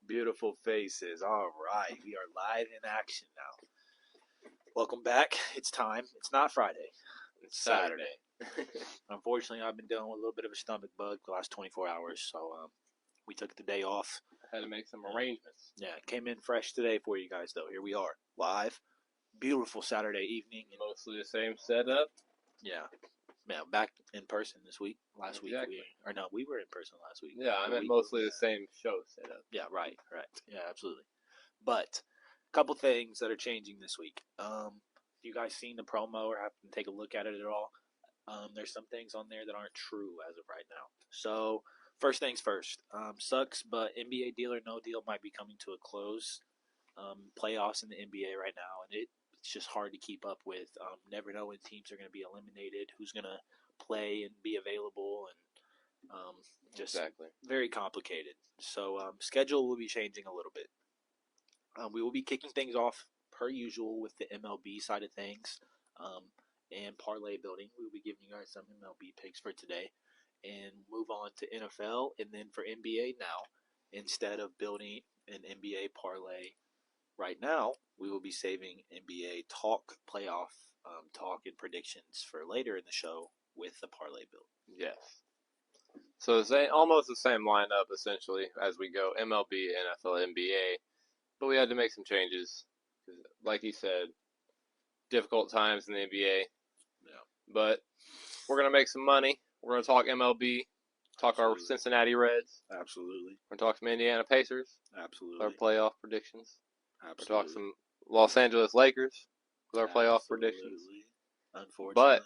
Beautiful faces. All right. We are live in action now. Welcome back. It's time. It's not Friday. It's Saturday. Unfortunately, I've been dealing with a little bit of a stomach bug the last 24 hours, so we took the day off. Had to make some arrangements. Yeah, came in fresh today for you guys, though. Here we are, live. Beautiful Saturday evening. Mostly the same setup. Yeah. Yeah, back in person this week. Last week we were in person last week. Yeah, I meant mostly the same show setup. Yeah, right. Yeah, absolutely. But a couple things that are changing this week. You guys seen the promo or have to take a look at it at all? There's some things on there that aren't true as of right now. So first things first. Sucks, but NBA Deal or No Deal might be coming to a close. Playoffs in the NBA right now, and it's just hard to keep up with. Never know when teams are going to be eliminated, who's going to play and be available, and just very complicated. So schedule will be changing a little bit. We will be kicking things off per usual with the MLB side of things and parlay building. We will be giving you guys some MLB picks for today and move on to NFL. And then for NBA now, instead of building an NBA parlay right now, we will be saving NBA talk, playoff talk, and predictions for later in the show with the parlay build. Yes. So almost the same lineup, essentially, as we go MLB, NFL, NBA. But we had to make some changes. Like you said, difficult times in the NBA. Yeah. But we're going to make some money. We're going to talk MLB, talk our Cincinnati Reds. Absolutely. We're going to talk some Indiana Pacers. Absolutely. Our playoff predictions. Absolutely. We'll talk some Los Angeles Lakers with our playoff predictions. Unfortunately. But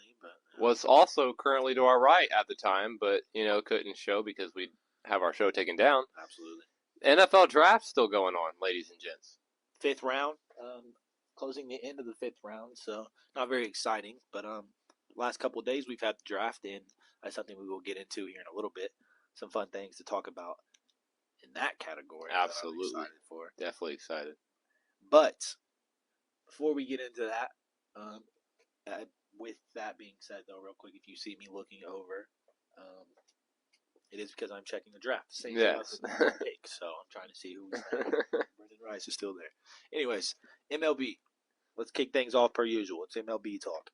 what's also currently to our right at the time, but, couldn't show because we have our show taken down. Absolutely. NFL draft still going on, ladies and gents. 5th round. Closing the end of the 5th round, so not very exciting. But last couple of days we've had the draft, and that's something we will get into here in a little bit. Some fun things to talk about in that category. Absolutely. That I'm excited for. Definitely excited. But before we get into that, with that being said, though, real quick, if you see me looking over, it is because I'm checking the draft. Same pick, so I'm trying to see who's there. Brendan Rice is still there. Anyways, MLB. Let's kick things off per usual. It's MLB talk.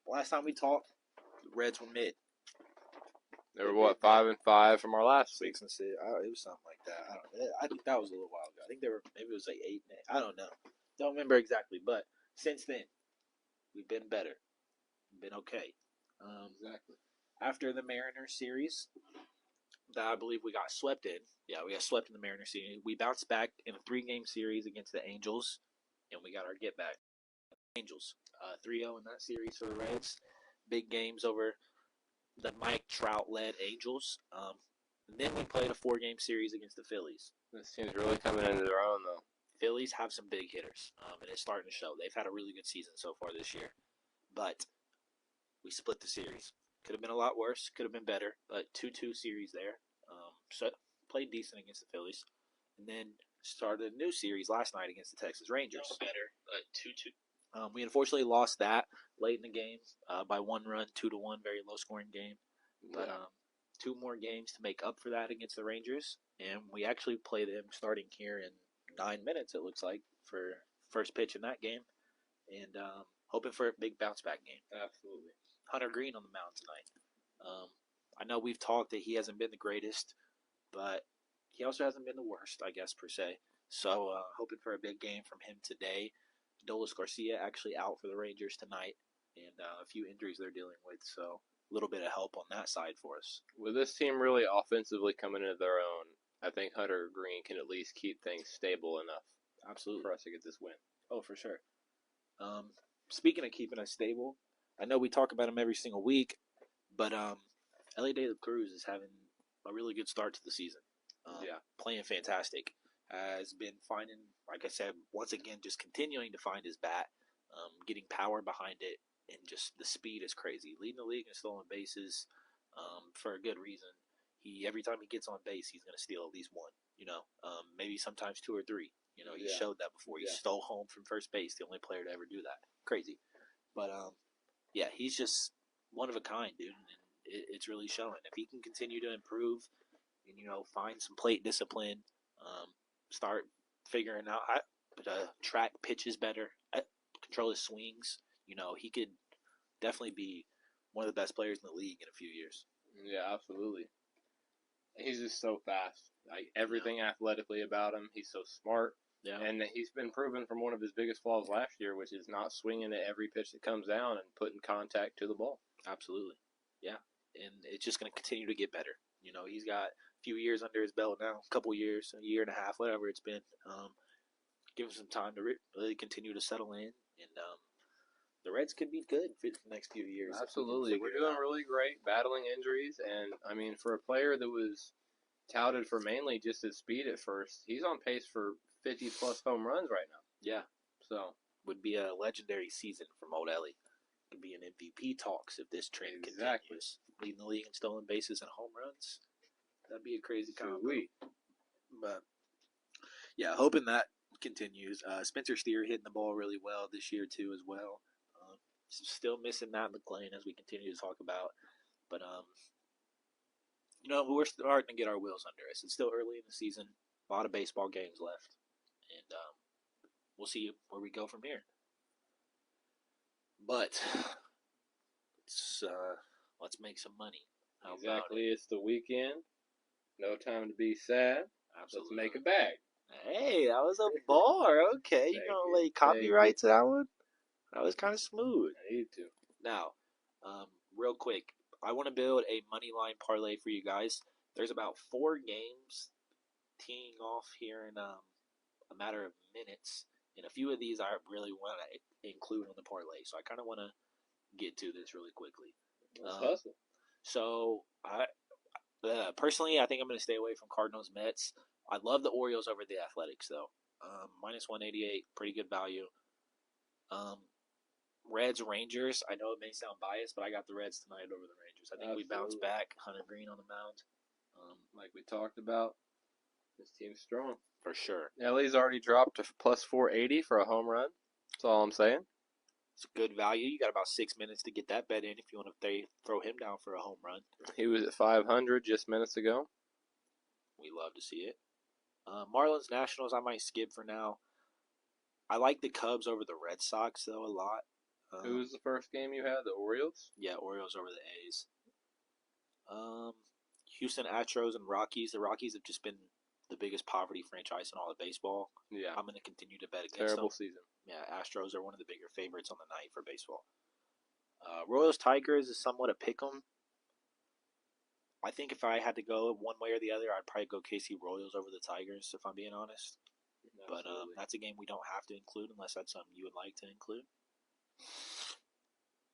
Last time we talked, the Reds were mid. They were 5-5 from our last week. 6 and 6. It was something like that. I think that was a little while ago. I think maybe it was like 8 and 8. I don't know. Don't remember exactly. But since then, we've been better. We've been okay. Exactly. After the Mariners series, that I believe we got swept in. Yeah, we got swept in the Mariners series. We bounced back in a 3-game series against the Angels, and we got our get back. Angels, 3-0 in that series for the Reds. Big games over the Mike Trout-led Angels. And then we played a 4-game series against the Phillies. This team's really coming into their own, though. Phillies have some big hitters, and it's starting to show. They've had a really good season so far this year. But we split the series. Could have been a lot worse. Could have been better. But 2-2 series there. So played decent against the Phillies. And then started a new series last night against the Texas Rangers. Better, but 2-2. We unfortunately lost that late in the game by 1 run, 2-1, very low-scoring game. But 2 more games to make up for that against the Rangers. And we actually play them starting here in 9 minutes, it looks like, for first pitch in that game. And hoping for a big bounce-back game. Absolutely. Hunter Green on the mound tonight. I know we've talked that he hasn't been the greatest, but he also hasn't been the worst, I guess, per se. So hoping for a big game from him today. Dolis Garcia actually out for the Rangers tonight, and a few injuries they're dealing with, so a little bit of help on that side for us. With this team really offensively coming into their own, I think Hunter Green can at least keep things stable enough. Absolutely. For us to get this win. Oh, for sure. Speaking of keeping us stable, I know we talk about him every single week, but Ellie De La Cruz is having a really good start to the season. Playing fantastic. Has been finding, like I said, once again, just continuing to find his bat, getting power behind it, and just the speed is crazy. Leading the league in stolen bases for a good reason. Every time he gets on base, he's going to steal at least 1. Maybe sometimes 2 or 3. He showed that before. He stole home from first base, the only player to ever do that. Crazy. But, he's just one of a kind, dude. And it's really showing. If he can continue to improve and, find some plate discipline, start figuring out how to track pitches better, control his swings. He could definitely be one of the best players in the league in a few years. Yeah, absolutely. He's just so fast. Like everything athletically about him, he's so smart. Yeah. And he's been proven from one of his biggest flaws last year, which is not swinging at every pitch that comes down and putting contact to the ball. Absolutely. Yeah. And it's just going to continue to get better. He's got a few years under his belt now, a couple years, a year and a half, whatever it's been. Give him some time to really continue to settle in. And the Reds could be good for the next few years. Absolutely. We're doing really great, battling injuries. And, I mean, for a player that was touted for mainly just his speed at first, he's on pace for 50-plus home runs right now. Yeah. So would be a legendary season from old Ellie. Could be an MVP talks if this trend continues. Leading the league in stolen bases and home runs. That'd be a crazy combo. But yeah, hoping that continues. Spencer Steer hitting the ball really well this year too as well. Still missing Matt McClain as we continue to talk about. But we're starting to get our wheels under us. It's still early in the season. A lot of baseball games left. And we'll see where we go from here. But let's make some money. How exactly. It's the weekend. No time to be sad. Absolutely. Let's make a bag. Hey, that was a bar. Okay. You gonna lay copyright to that one? That was kind of smooth. I need to. Now, real quick, I want to build a money line parlay for you guys. There's about 4 games teeing off here in a matter of minutes. And a few of these I really want to include on the parlay. So I kind of want to get to this really quickly. Let's hustle. So, personally, I think I'm going to stay away from Cardinals Mets. I love the Orioles over the Athletics, though. Minus 188, pretty good value. Reds Rangers. I know it may sound biased, but I got the Reds tonight over the Rangers. I think we bounce back. Hunter Green on the mound. Like we talked about, this team's strong. For sure. Ellie's already dropped to plus 480 for a home run. That's all I'm saying. It's good value. You got about 6 minutes to get that bet in if you want to throw him down for a home run. He was at 500 just minutes ago. We love to see it. Marlins Nationals, I might skip for now. I like the Cubs over the Red Sox, though, a lot. Who was the first game you had? The Orioles? Yeah, Orioles over the A's. Houston Astros and Rockies. The Rockies have just been the biggest poverty franchise in all of baseball. Yeah. I'm going to continue to bet against Terrible them. Season. Yeah, Astros are one of the bigger favorites on the night for baseball. Royals Tigers is somewhat a pick 'em. I think if I had to go one way or the other, I'd probably go KC Royals over the Tigers, if I'm being honest. Absolutely. But that's a game we don't have to include unless that's something you would like to include.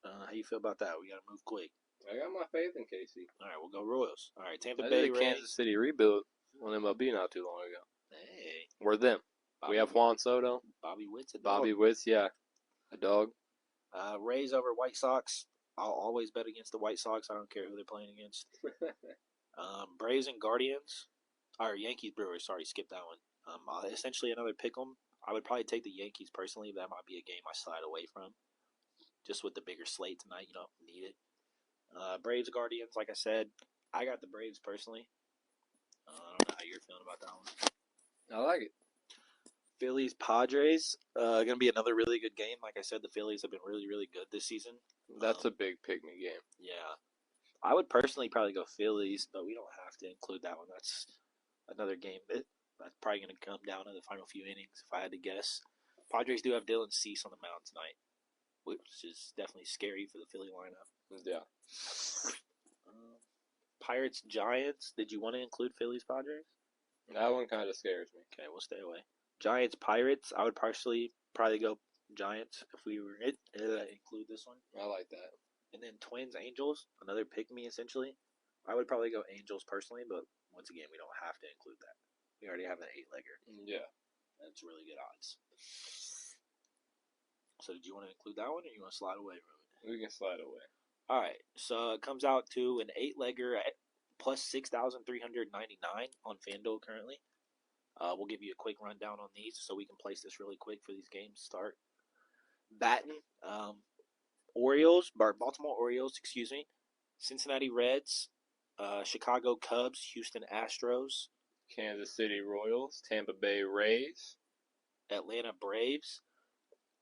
How you feel about that? We got to move quick. I got my faith in KC. All right, we'll go Royals. All right, Tampa Bay Bay Rays. Kansas City rebuild on MLB not too long ago. Hey. We're them. We have Juan Soto. Bobby Witt's a dog. Bobby Witt's, yeah. A dog. Rays over White Sox. I'll always bet against the White Sox. I don't care who they're playing against. Braves and Guardians. Or Yankees Brewers. Sorry, skip that one. Essentially another pick 'em. I would probably take the Yankees personally. That might be a game I slide away from. Just with the bigger slate tonight, you don't need it. Braves Guardians, like I said, I got the Braves personally. I don't know how you're feeling about that one. I like it. Phillies Padres, going to be another really good game. Like I said, the Phillies have been really, really good this season. That's a big pick-me game. Yeah. I would personally probably go Phillies, but we don't have to include that one. That's another game that's probably going to come down to the final few innings if I had to guess. Padres do have Dylan Cease on the mound tonight, which is definitely scary for the Philly lineup. Yeah. Pirates Giants. Did you want to include Phillies Padres? That one kind of scares me. Okay, we'll stay away. Giants Pirates. I would partially probably go Giants if we were include this one. I like that. And then Twins Angels. Another pick me essentially. I would probably go Angels personally, but once again, we don't have to include that. We already have an 8-legger. Yeah. That's really good odds. So did you want to include that one, or you want to slide away from it? We can slide away. All right. So it comes out to an 8-legger at plus 6,399 on FanDuel currently. We'll give you a quick rundown on these so we can place this really quick for these games to start. Batting, Baltimore Orioles, Cincinnati Reds, Chicago Cubs, Houston Astros, Kansas City Royals, Tampa Bay Rays, Atlanta Braves.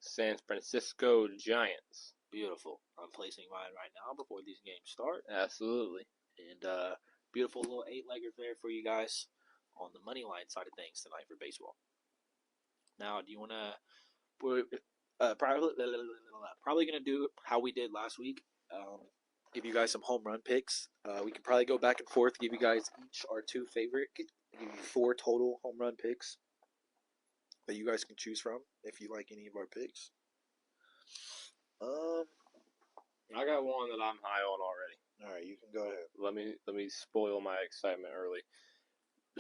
San Francisco Giants. Beautiful. I'm placing mine right now before these games start. Absolutely. And beautiful little 8-legger there for you guys on the money line side of things tonight for baseball. Now, do you want to? We're probably going to do how we did last week. Give you guys some home run picks. We can probably go back and forth. Give you guys each our 2 favorite. Give you 4 total home run picks that you guys can choose from if you like any of our picks. I got one that I'm high on already. All right, you can go ahead. Let me spoil my excitement early.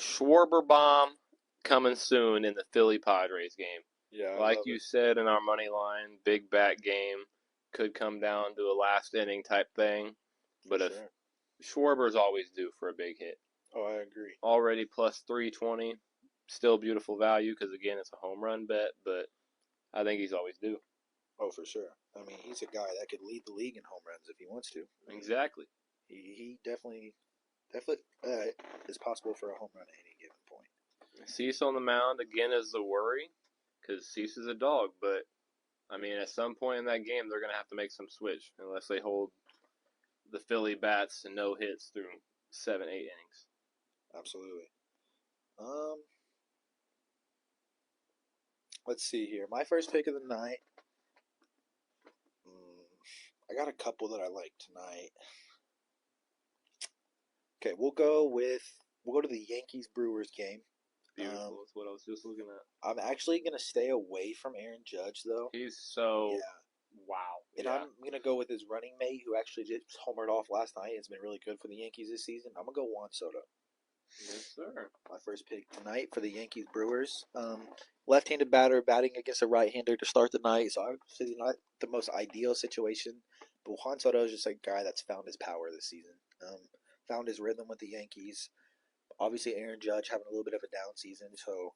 Schwarber bomb coming soon in the Philly Padres game. Yeah, like you said in our money line, big bat game could come down to a last inning type thing. But if Schwarber's always due for a big hit. Oh, I agree. Already plus 320, still beautiful value because again it's a home run bet, but I think he's always due. Oh, for sure. I mean, he's a guy that could lead the league in home runs if he wants to. Exactly. He definitely is possible for a home run at any given point. Cease on the mound again is the worry because Cease is a dog, but I mean at some point in that game they're gonna have to make some switch unless they hold the Philly bats to no hits through 7-8 innings. Absolutely. Let's see here. My first pick of the night. I got a couple that I like tonight. Okay, we'll go to the Yankees Brewers game. Beautiful. That's what I was just looking at. I'm actually gonna stay away from Aaron Judge though. He's so wow. And I'm gonna go with his running mate who actually just homered off last night. It's been really good for the Yankees this season. I'm gonna go Juan Soto. Yes, sir. My first pick tonight for the Yankees Brewers. Left-handed batter batting against a right-hander to start the night, so I would say not the most ideal situation. But Juan Soto is just a guy that's found his power this season. Found his rhythm with the Yankees. Obviously, Aaron Judge having a little bit of a down season, so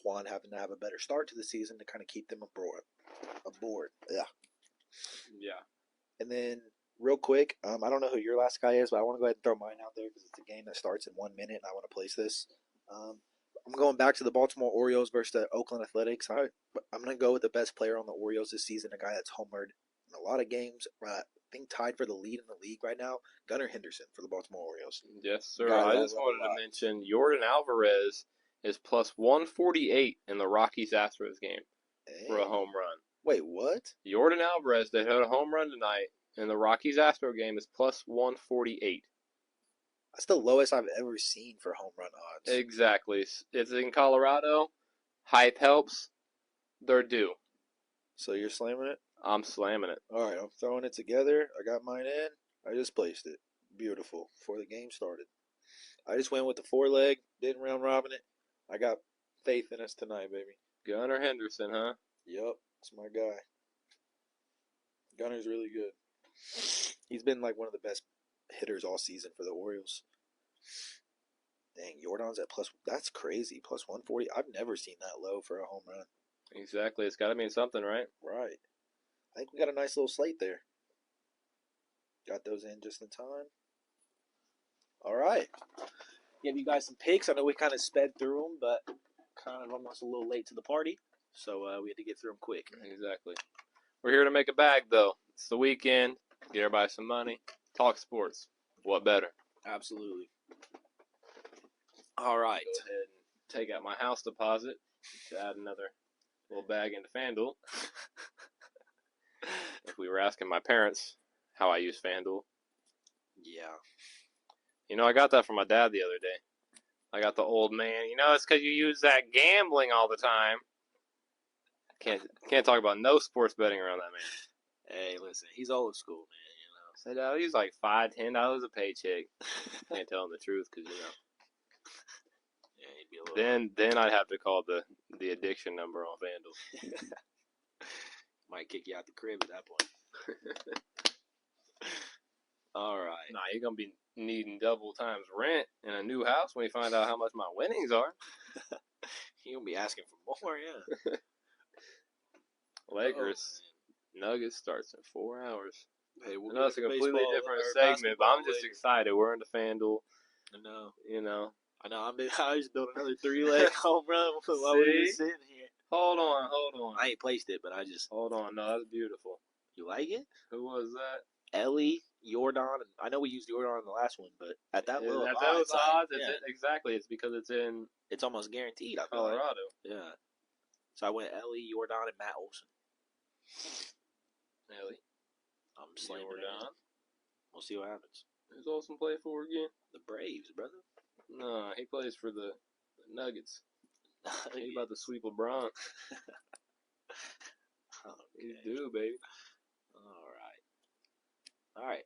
Juan having to have a better start to the season to kind of keep them aboard. Yeah. Yeah. And then, real quick, I don't know who your last guy is, but I want to go ahead and throw mine out there because it's a game that starts in 1 minute, and I want to place this. I'm going back to the Baltimore Orioles versus the Oakland Athletics. I'm going to go with the best player on the Orioles this season, a guy that's homered in a lot of games. I think tied for the lead in the league right now, Gunnar Henderson for the Baltimore Orioles. Yes, sir. I just wanted to mention Jordan Alvarez is plus 148 in the Rockies-Astros game for a home run. Wait, what? Jordan Alvarez, that hit a home run tonight in the Rockies-Astros game, is plus 148. That's the lowest I've ever seen for home run odds. Exactly. It's in Colorado. Hype helps. They're due. So you're slamming it? I'm slamming it. All right, I'm throwing it together. I got mine in. I just placed it. Beautiful. Before the game started. I just went with the 4-leg, didn't round robin it. I got faith in us tonight, baby. Gunnar Henderson, huh? Yep, that's my guy. Gunner's really good. He's been like one of the best hitters all season for the Orioles. Dang, Jordan's at plus. That's crazy. Plus 140. I've never seen that low for a home run. Exactly. It's got to mean something, right? Right. I think we got a nice little slate there. Got those in just in time. All right. Give you guys some picks. I know we kind of sped through them, but kind of almost a little late to the party. So we had to get through them quick. Exactly. We're here to make a bag, though. It's the weekend. Get everybody some money. Talk sports. What better? Absolutely. All right. Go ahead and take out my house deposit to add another little bag into FanDuel. If we were asking my parents how I use FanDuel. Yeah. You know, I got that from my dad the other day. I got the old man. You know, it's because you use that gambling all the time. Can't talk about no sports betting around that man. Hey, listen, he's old school, man. So I use like $5-10 a paycheck. Can't tell him the truth because Yeah, he'd be a little. Then I'd have to call the addiction number on FanDuel. Might kick you out the crib at that point. All right. Nah, you're gonna be needing double times rent in a new house when you find out how much my winnings are. You'll be asking for more, yeah. Lakers Nuggets starts in 4 hours. Hey, I know it's a completely different segment, but I'm just excited. We're into FanDuel. I know. You know, I know. I just built another 3-leg home run while we were See? sitting here. Hold on. I ain't placed it, but I just. Hold on. No, that's beautiful. You like it? Who was that? Ellie, Jordan. I know we used Jordan in the last one, but at that little At odds, those odds, yeah, exactly. It's because it's in it's almost guaranteed. I feel like. Colorado. Yeah. So I went Ellie, Jordan, and Matt Olson. Ellie. I'm slaying Jordan. We'll see what happens. Who's Olsen play for again? The Braves, brother. No, he plays for the Nuggets. He's about to sweep LeBron. Okay. You do, baby. All right.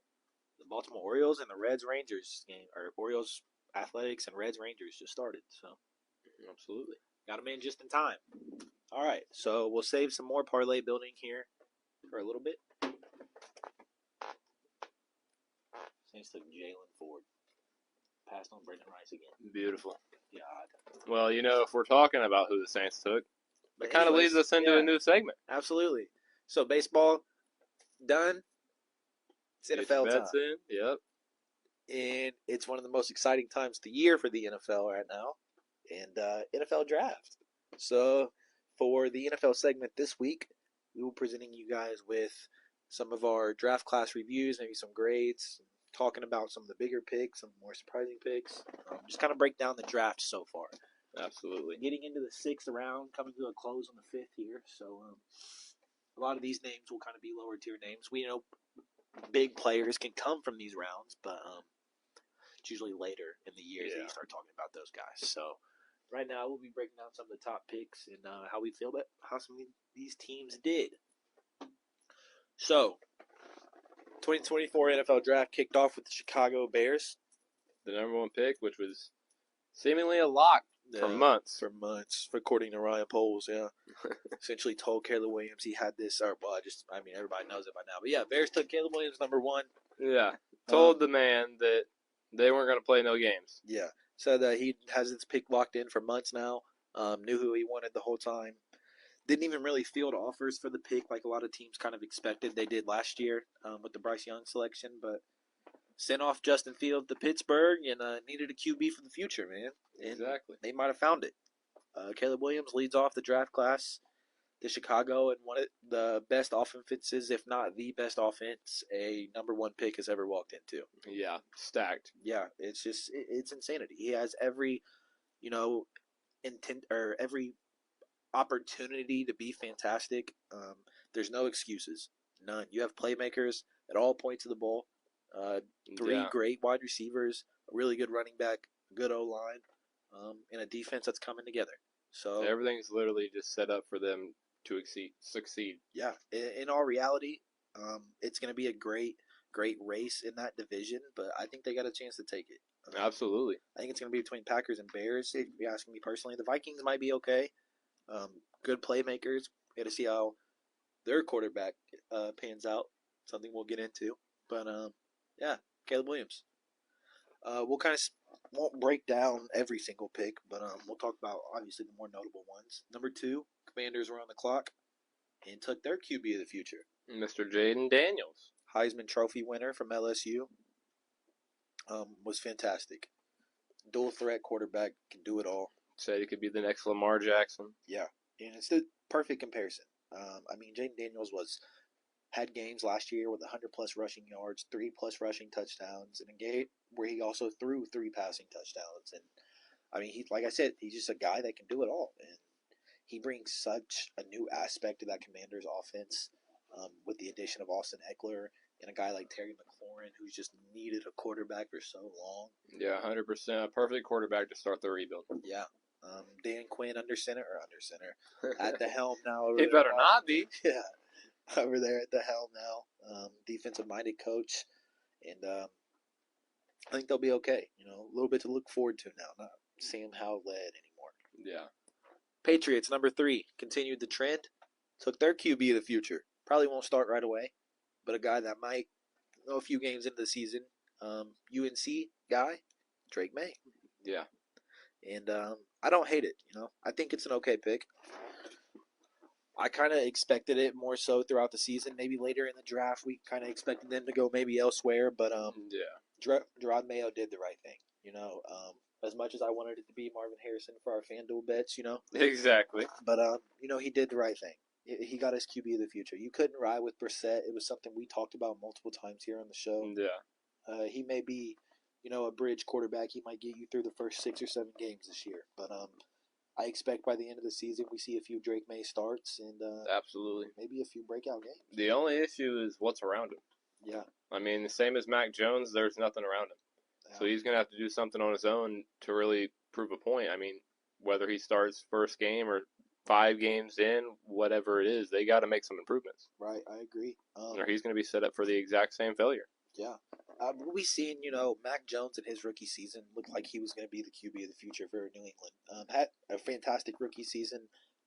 The Baltimore Orioles and the Reds Rangers game, or Orioles Athletics and Reds Rangers just started. So, absolutely. Got them in just in time. All right. So, we'll save some more parlay building here for a little bit. Saints took Jalen Ford. Passed on Brendan Rice again. Beautiful. God. Well, if we're talking about who the Saints took, that kind of leads us into a new segment. Absolutely. So, baseball done. It's NFL time. In. Yep. And it's one of the most exciting times of the year for the NFL right now. And NFL draft. So for the NFL segment this week, we will be presenting you guys with some of our draft class reviews, maybe some grades, talking about some of the bigger picks, some more surprising picks. Just kind of break down the draft so far. Absolutely. Getting into the 6th round, coming to a close on the 5th here. So a lot of these names will kind of be lower tier names. We know big players can come from these rounds, but it's usually later in the years that you start talking about those guys. So right now we'll be breaking down some of the top picks and how we feel about how some of these teams did. So 2024 NFL Draft kicked off with the Chicago Bears. The number one pick, which was seemingly a lock for months. For months, according to Ryan Poles, essentially told Caleb Williams he had this, everybody knows it by now. But yeah, Bears took Caleb Williams number 1. Yeah, told the man that they weren't going to play no games. Yeah, said that he has his pick locked in for months now. Knew who he wanted the whole time. Didn't even really field offers for the pick like a lot of teams kind of expected they did last year with the Bryce Young selection, but sent off Justin Fields to Pittsburgh and needed a QB for the future, man. And exactly. They might have found it. Caleb Williams leads off the draft class to Chicago, and one of the best offenses, if not the best offense, a number 1 pick has ever walked into. Yeah, stacked. Yeah, it's insanity. He has every, intent or every opportunity to be fantastic. There's no excuses, none. You have playmakers at all points of the ball. 3 great wide receivers, a really good running back, a good O-line, and a defense that's coming together. So everything's literally just set up for them to succeed. Yeah, in all reality, it's going to be a great race in that division, but I think they got a chance to take it. Absolutely. I think it's going to be between Packers and Bears. If you're asking me personally, the Vikings might be okay. Good playmakers. Got to see how their quarterback pans out. Something we'll get into. But yeah, Caleb Williams. Won't break down every single pick, but we'll talk about obviously the more notable ones. Number 2, Commanders were on the clock and took their QB of the future, Mr. Jaden Daniels, Heisman Trophy winner from LSU. Was fantastic. Dual threat quarterback, can do it all. Said he could be the next Lamar Jackson. Yeah, and it's the perfect comparison. Jaden Daniels had games last year with 100+ rushing yards, 3+ rushing touchdowns, and a game where he also threw 3 passing touchdowns. And like I said, he's just a guy that can do it all, and he brings such a new aspect to that Commanders offense with the addition of Austin Eckler and a guy like Terry McLaurin, who's just needed a quarterback for so long. Yeah, 100%. A perfect quarterback to start the rebuild. Yeah. Dan Quinn under center at the helm now. He better not be. Yeah. Over there at the helm now, defensive-minded coach, and I think they'll be okay. A little bit to look forward to now, not Sam Howell-led anymore. Yeah. Patriots, number 3, continued the trend, took their QB of the future. Probably won't start right away, but a guy that might know a few games into the season. UNC guy, Drake May. Yeah. And I don't hate it. I think it's an okay pick. I kind of expected it more so throughout the season. Maybe later in the draft, we kind of expected them to go maybe elsewhere. But Gerard Mayo did the right thing. as much as I wanted it to be Marvin Harrison for our FanDuel bets, Exactly. But he did the right thing. He got his QB of the future. You couldn't ride with Brissett. It was something we talked about multiple times here on the show. Yeah. He may be, a bridge quarterback. He might get you through the first 6 or 7 games this year. But I expect by the end of the season we see a few Drake May starts and absolutely maybe a few breakout games. The only issue is what's around him. Yeah. I mean, the same as Mac Jones, there's nothing around him. Yeah. So he's going to have to do something on his own to really prove a point. I mean, whether he starts first game or 5 games in, whatever it is, they got to make some improvements. Right, I agree. Or he's going to be set up for the exact same failure. Yeah. We seen, Mac Jones in his rookie season looked like he was going to be the QB of the future for New England. Had a fantastic rookie season,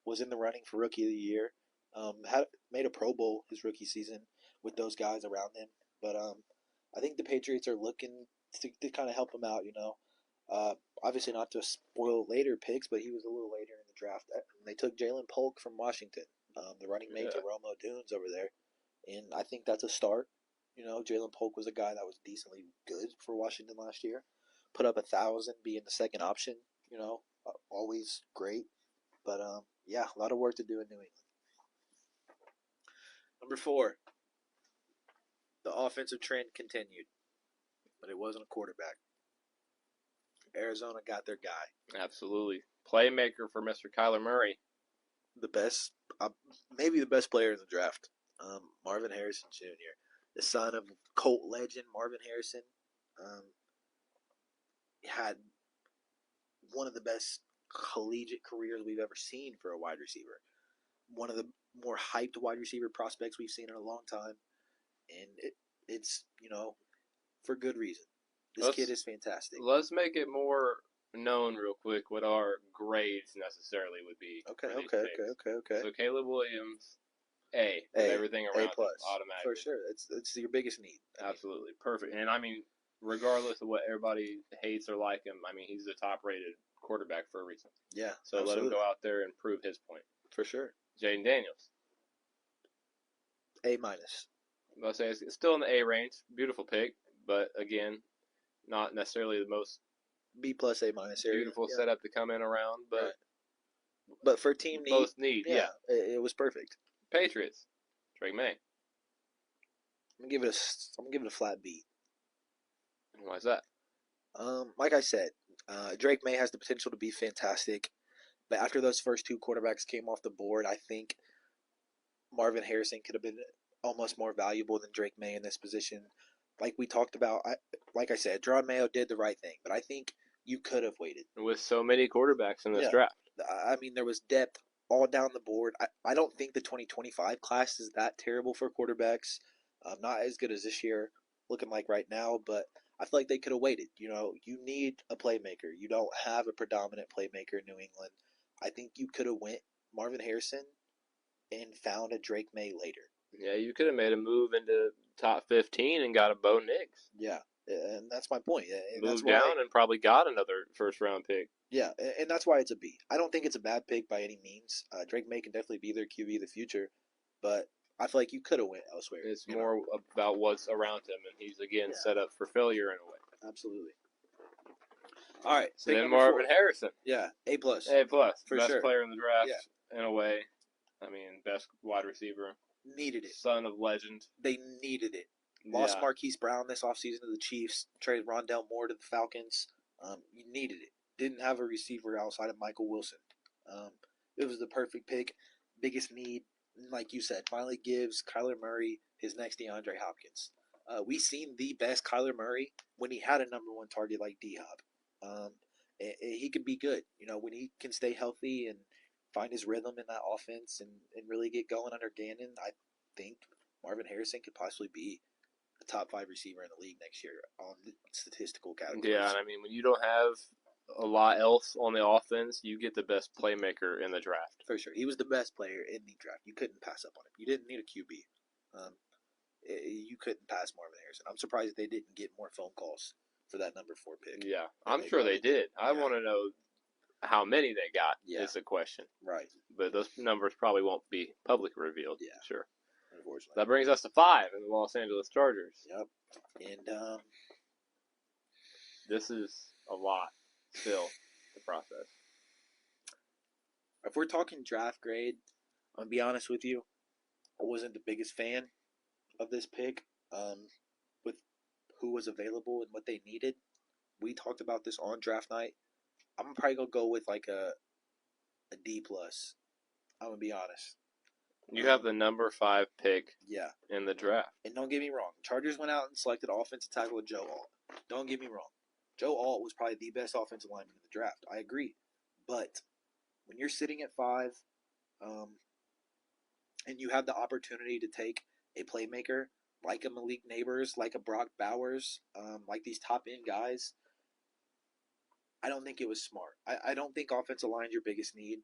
was in the running for Rookie of the Year. Made a Pro Bowl his rookie season with those guys around him. But I think the Patriots are looking to kind of help him out, obviously not to spoil later picks, but he was a little later in the draft. They took Jalen Polk from Washington, the running mate to Romo Dunes over there. And I think that's a start. Jalen Polk was a guy that was decently good for Washington last year. Put up 1,000, being the second option. Always great. But a lot of work to do in New England. Number 4, the offensive trend continued, but it wasn't a quarterback. Arizona got their guy. Absolutely, playmaker for Mr. Kyler Murray. The best, maybe the best player in the draft. Marvin Harrison Jr., the son of Colt legend Marvin Harrison, had one of the best collegiate careers we've ever seen for a wide receiver. One of the more hyped wide receiver prospects we've seen in a long time. And it's, for good reason. This kid is fantastic. Let's make it more known real quick what our grades necessarily would be. Okay. So Caleb Williams, A, with everything around him, automatically. For sure. It's your biggest need. Absolutely. Perfect. And I mean, regardless of what everybody hates or like him, I mean, he's the top-rated quarterback for a reason. Yeah. So absolutely. Let him go out there and prove his point. For sure. Jaden Daniels. A-. I'll say it's still in the A range. Beautiful pick, but again, not necessarily the most B+, A- area. Beautiful setup to come in around, but right. But for team need, both need, yeah. It was perfect. Patriots, Drake May. I'm gonna give it a flat B. Why is that? Like I said, Drake May has the potential to be fantastic, but after those first 2 quarterbacks came off the board, I think Marvin Harrison could have been almost more valuable than Drake May in this position. Like we talked about, like I said, Jerod Mayo did the right thing, but I think you could have waited. With so many quarterbacks in this draft. I mean, there was depth all down the board. I don't think the 2025 class is that terrible for quarterbacks. Not as good as this year, looking like right now, but I feel like they could have waited. You need a playmaker. You don't have a predominant playmaker in New England. I think you could have went Marvin Harrison and found a Drake May later. Yeah, you could have made a move into top 15 and got a Bo Nix. Yeah, and that's my point. And moved down and probably got another first-round pick. Yeah, and that's why it's a B. I don't think it's a bad pick by any means. Drake May can definitely be their QB of the future, but I feel like you could have went elsewhere. It's more about what's around him, and he's, again, set up for failure in a way. Absolutely. All right. So then Marvin Harrison. Yeah, A+. A+. For best sure. Player in the draft, in a way. I mean, best wide receiver. Needed it. Son of legend. They needed it. Lost Marquise Brown this offseason to the Chiefs. Traded Rondell Moore to the Falcons. You needed it. Didn't have a receiver outside of Michael Wilson. It was the perfect pick. Biggest need, like you said, finally gives Kyler Murray his next DeAndre Hopkins. We seen the best Kyler Murray when he had a number 1 target like D-Hop. He could be good. When he can stay healthy and find his rhythm in that offense and really get going under Gannon, I think Marvin Harrison could possibly be a top 5 receiver in the league next year on statistical categories. Yeah, and I mean, when you don't have a lot else on the offense, you get the best playmaker in the draft. For sure. He was the best player in the draft. You couldn't pass up on him. You didn't need a QB. You couldn't pass Marvin Harrison. I'm surprised they didn't get more phone calls for that number 4 pick. Yeah, I'm sure they did. I want to know how many they got is the question. Right. But those numbers probably won't be publicly revealed. Yeah. Sure. Unfortunately. That brings us to 5 in the Los Angeles Chargers. Yep. And this is a lot. still the process. If we're talking draft grade, I'm going to be honest with you. I wasn't the biggest fan of this pick with who was available and what they needed. We talked about this on draft night. I'm probably going to go with like a D+. I'm going to be honest. You have the number 5 pick Yeah. in the draft. And don't get me wrong. Chargers went out and selected offensive tackle Joe Alt. Don't get me wrong. Joe Alt was probably the best offensive lineman in the draft. I agree. But when you're sitting at 5 and you have the opportunity to take a playmaker like a Malik Neighbors, like a Brock Bowers, like these top-end guys, I don't think it was smart. I don't think offensive line is your biggest need.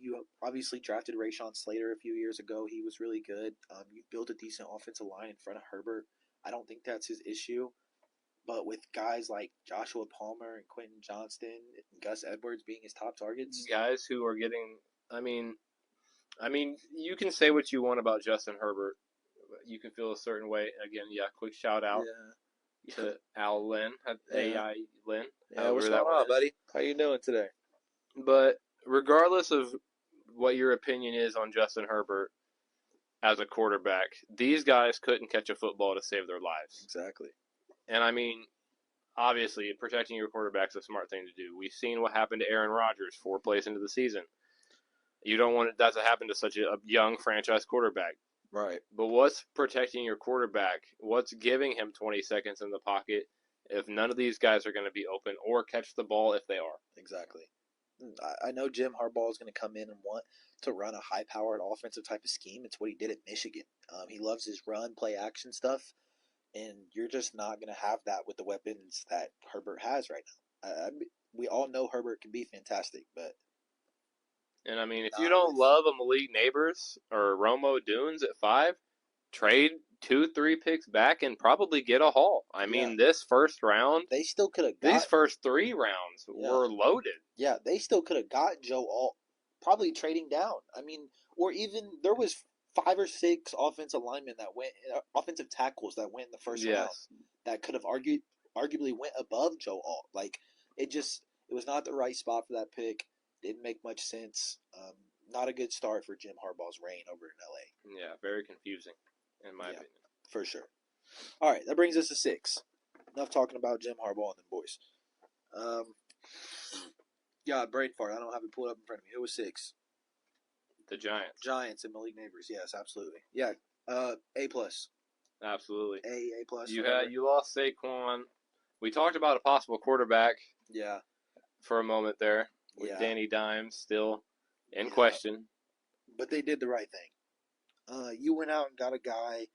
You obviously drafted Rashawn Slater a few years ago. He was really good. You built a decent offensive line in front of Herbert. I don't think that's his issue. But with guys like Joshua Palmer and Quentin Johnston and Gus Edwards being his top targets, guys who are getting, I mean, you can say what you want about Justin Herbert. You can feel a certain way. Again, quick shout out to Al Lynn, AI Lynn. Yeah, what's going on, buddy? How you doing today? But regardless of what your opinion is on Justin Herbert as a quarterback, these guys couldn't catch a football to save their lives. Exactly. And I mean, obviously, protecting your quarterback is a smart thing to do. We've seen what happened to Aaron Rodgers 4 plays into the season. You don't want that to happen to such a young franchise quarterback. Right. But what's protecting your quarterback? What's giving him 20 seconds in the pocket if none of these guys are going to be open or catch the ball if they are? Exactly. I know Jim Harbaugh is going to come in and want to run a high-powered offensive type of scheme. It's what he did at Michigan. He loves his run, play action stuff, and you're just not going to have that with the weapons that Herbert has right now. We all know Herbert can be fantastic, but... And I mean, if you don't love a Malik Neighbors or Romo Dunes at 5, trade 2-3 picks back and probably get a haul. I mean, this first round, they still could have got... These first 3 rounds were loaded. Yeah, they still could have got Joe Alt, probably trading down. I mean, or even there was 5 or 6 offensive linemen that went, offensive tackles that went in the first round that could have arguably went above Joe Alt. Like, it was not the right spot for that pick. Didn't make much sense. Not a good start for Jim Harbaugh's reign over in LA. Yeah, very confusing, in my opinion. For sure. All right, that brings us to 6. Enough talking about Jim Harbaugh and them boys. Brain fart. I don't have it pulled up in front of me. It was 6. The Giants. Giants and Malik Neighbors. Yes, absolutely. Yeah. A+. Absolutely. A+. You lost Saquon. We talked about a possible quarterback. Yeah. For a moment there. With Danny Dimes still in question. But they did the right thing. You went out and got a guy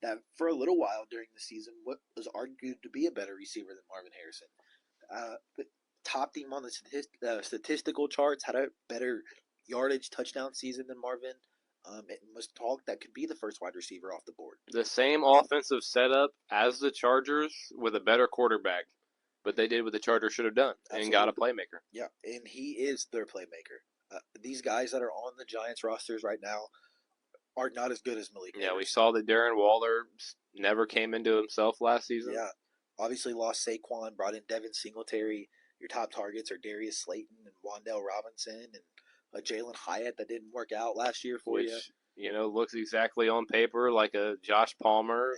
that for a little while during the season was argued to be a better receiver than Marvin Harrison. But topped him on the statistical charts, had a better yardage touchdown season than Marvin. It was talk that could be the first wide receiver off the board. The same offensive setup as the Chargers with a better quarterback. But they did what the Chargers should have done and got a playmaker. Yeah, and he is their playmaker. These guys that are on the Giants rosters right now are not as good as Malik Neighbors. Yeah, we saw that Darren Waller never came into himself last season. Yeah, obviously lost Saquon, brought in Devin Singletary. Your top targets are Darius Slayton and Wan'Dale Robinson and Jalen Hyatt that didn't work out last year for you. You know, looks exactly on paper like a Josh Palmer,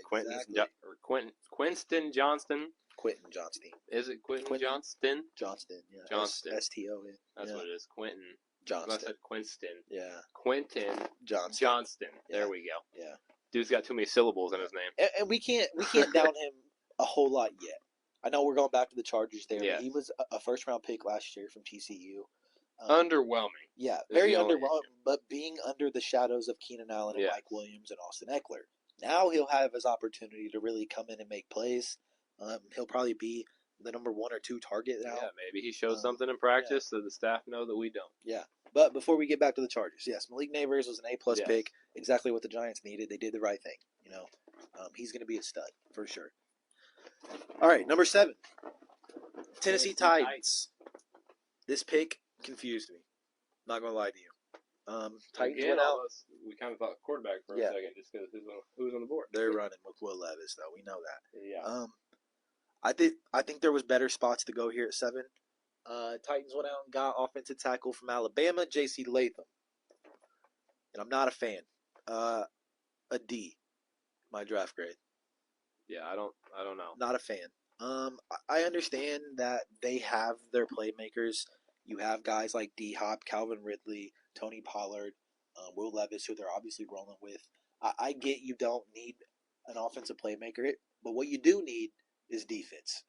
Quinston Johnston. Quentin Johnston. Is it Quentin Johnston? Johnston, yeah. Johnston. S-T-O-N. That's what it is. Quentin. Johnston. I said Quinston. Yeah. Quentin Johnston. Yeah. There we go. Yeah. Dude's got too many syllables in his name. And we can't down him a whole lot yet. I know we're going back to the Chargers there. Yeah. He was a first-round pick last year from TCU. Underwhelming. Yeah, very underwhelming, but being under the shadows of Keenan Allen and Mike Williams and Austin Eckler. Now he'll have his opportunity to really come in and make plays. He'll probably be the number 1 or 2 target now. Yeah, maybe he shows something in practice so the staff know that we don't. Yeah, but before we get back to the Chargers, yes, Malik Neighbors was an A+ pick, exactly what the Giants needed. They did the right thing. You know, he's going to be a stud for sure. All right, number 7, Tennessee Titans. This pick confused me. Not going to lie to you. Titans went out. We kind of thought quarterback for a second, just because who's on the board. They're running with Will Levis, though. We know that. Yeah. I think there was better spots to go here at 7. Titans went out and got offensive tackle from Alabama, J.C. Latham, and I'm not a fan. A D, my draft grade. Yeah, I don't know. Not a fan. I understand that they have their playmakers. You have guys like D Hop, Calvin Ridley, Tony Pollard, Will Levis, who they're obviously rolling with. I get you don't need an offensive playmaker, but what you do need is defense.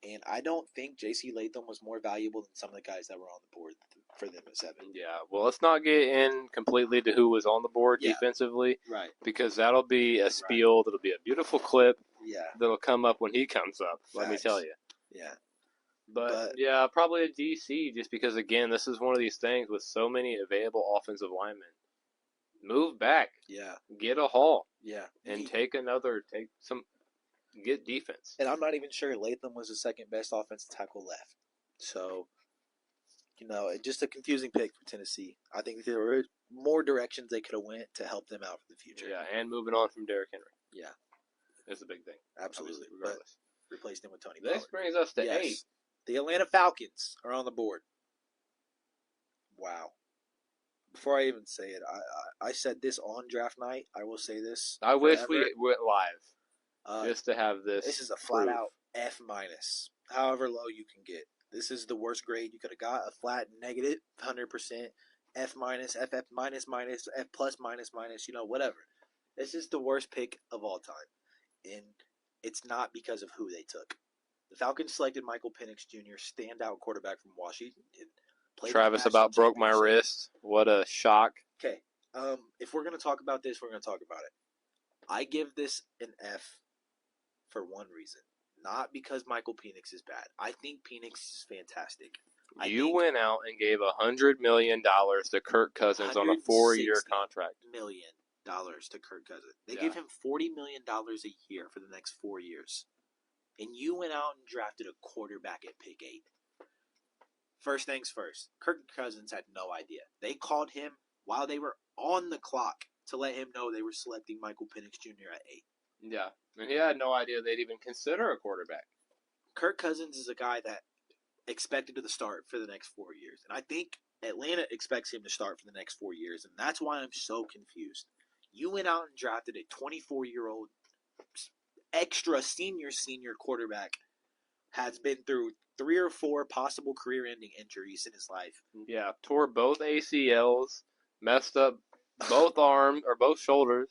And I don't think J.C. Latham was more valuable than some of the guys that were on the board for them at 7. Yeah, well, let's not get in completely to who was on the board defensively, Right. because that'll be a spiel. That'll be a beautiful clip. Yeah. That'll come up when he comes up. Facts. Let me tell you. Yeah. But yeah, probably a DC, just because again, this is one of these things with so many available offensive linemen. Move back. Yeah. Get a haul. Yeah. And get defense. And I'm not even sure Latham was the second best offensive tackle left. So, just a confusing pick for Tennessee. I think there were more directions they could have went to help them out for the future. Yeah, and moving on from Derrick Henry. Yeah. That's a big thing. Absolutely. Regardless. But replaced him with Tony This Pollard. brings us to 8. The Atlanta Falcons are on the board. Wow. Before I even say it, I said this on draft night. I will say this. I wish we went live just to have this. This is a flat out F minus. However low you can get. This is the worst grade you could have got. A flat negative, 100%. F minus, FF minus, F plus minus, whatever. This is the worst pick of all time. And it's not because of who they took. The Falcons selected Michael Penix Jr., standout quarterback from Washington. Travis about broke my wrist. What a shock. Okay. If we're going to talk about this, we're going to talk about it. I give this an F for one reason. Not because Michael Penix is bad. I think Penix is fantastic. You went out and gave $100 million to Kirk Cousins on a 4-year contract. $160 million to Kirk Cousins. They gave him $40 million a year for the next 4 years. And you went out and drafted a quarterback at pick 8. First things first, Kirk Cousins had no idea. They called him while they were on the clock to let him know they were selecting Michael Penix Jr. at 8. Yeah, and he had no idea they'd even consider a quarterback. Kirk Cousins is a guy that expected to start for the next 4 years. And I think Atlanta expects him to start for the next 4 years. And that's why I'm so confused. You went out and drafted a 24-year-old extra senior quarterback, has been through 3 or 4 possible career-ending injuries in his life. Yeah, tore both ACLs, messed up both arms or both shoulders.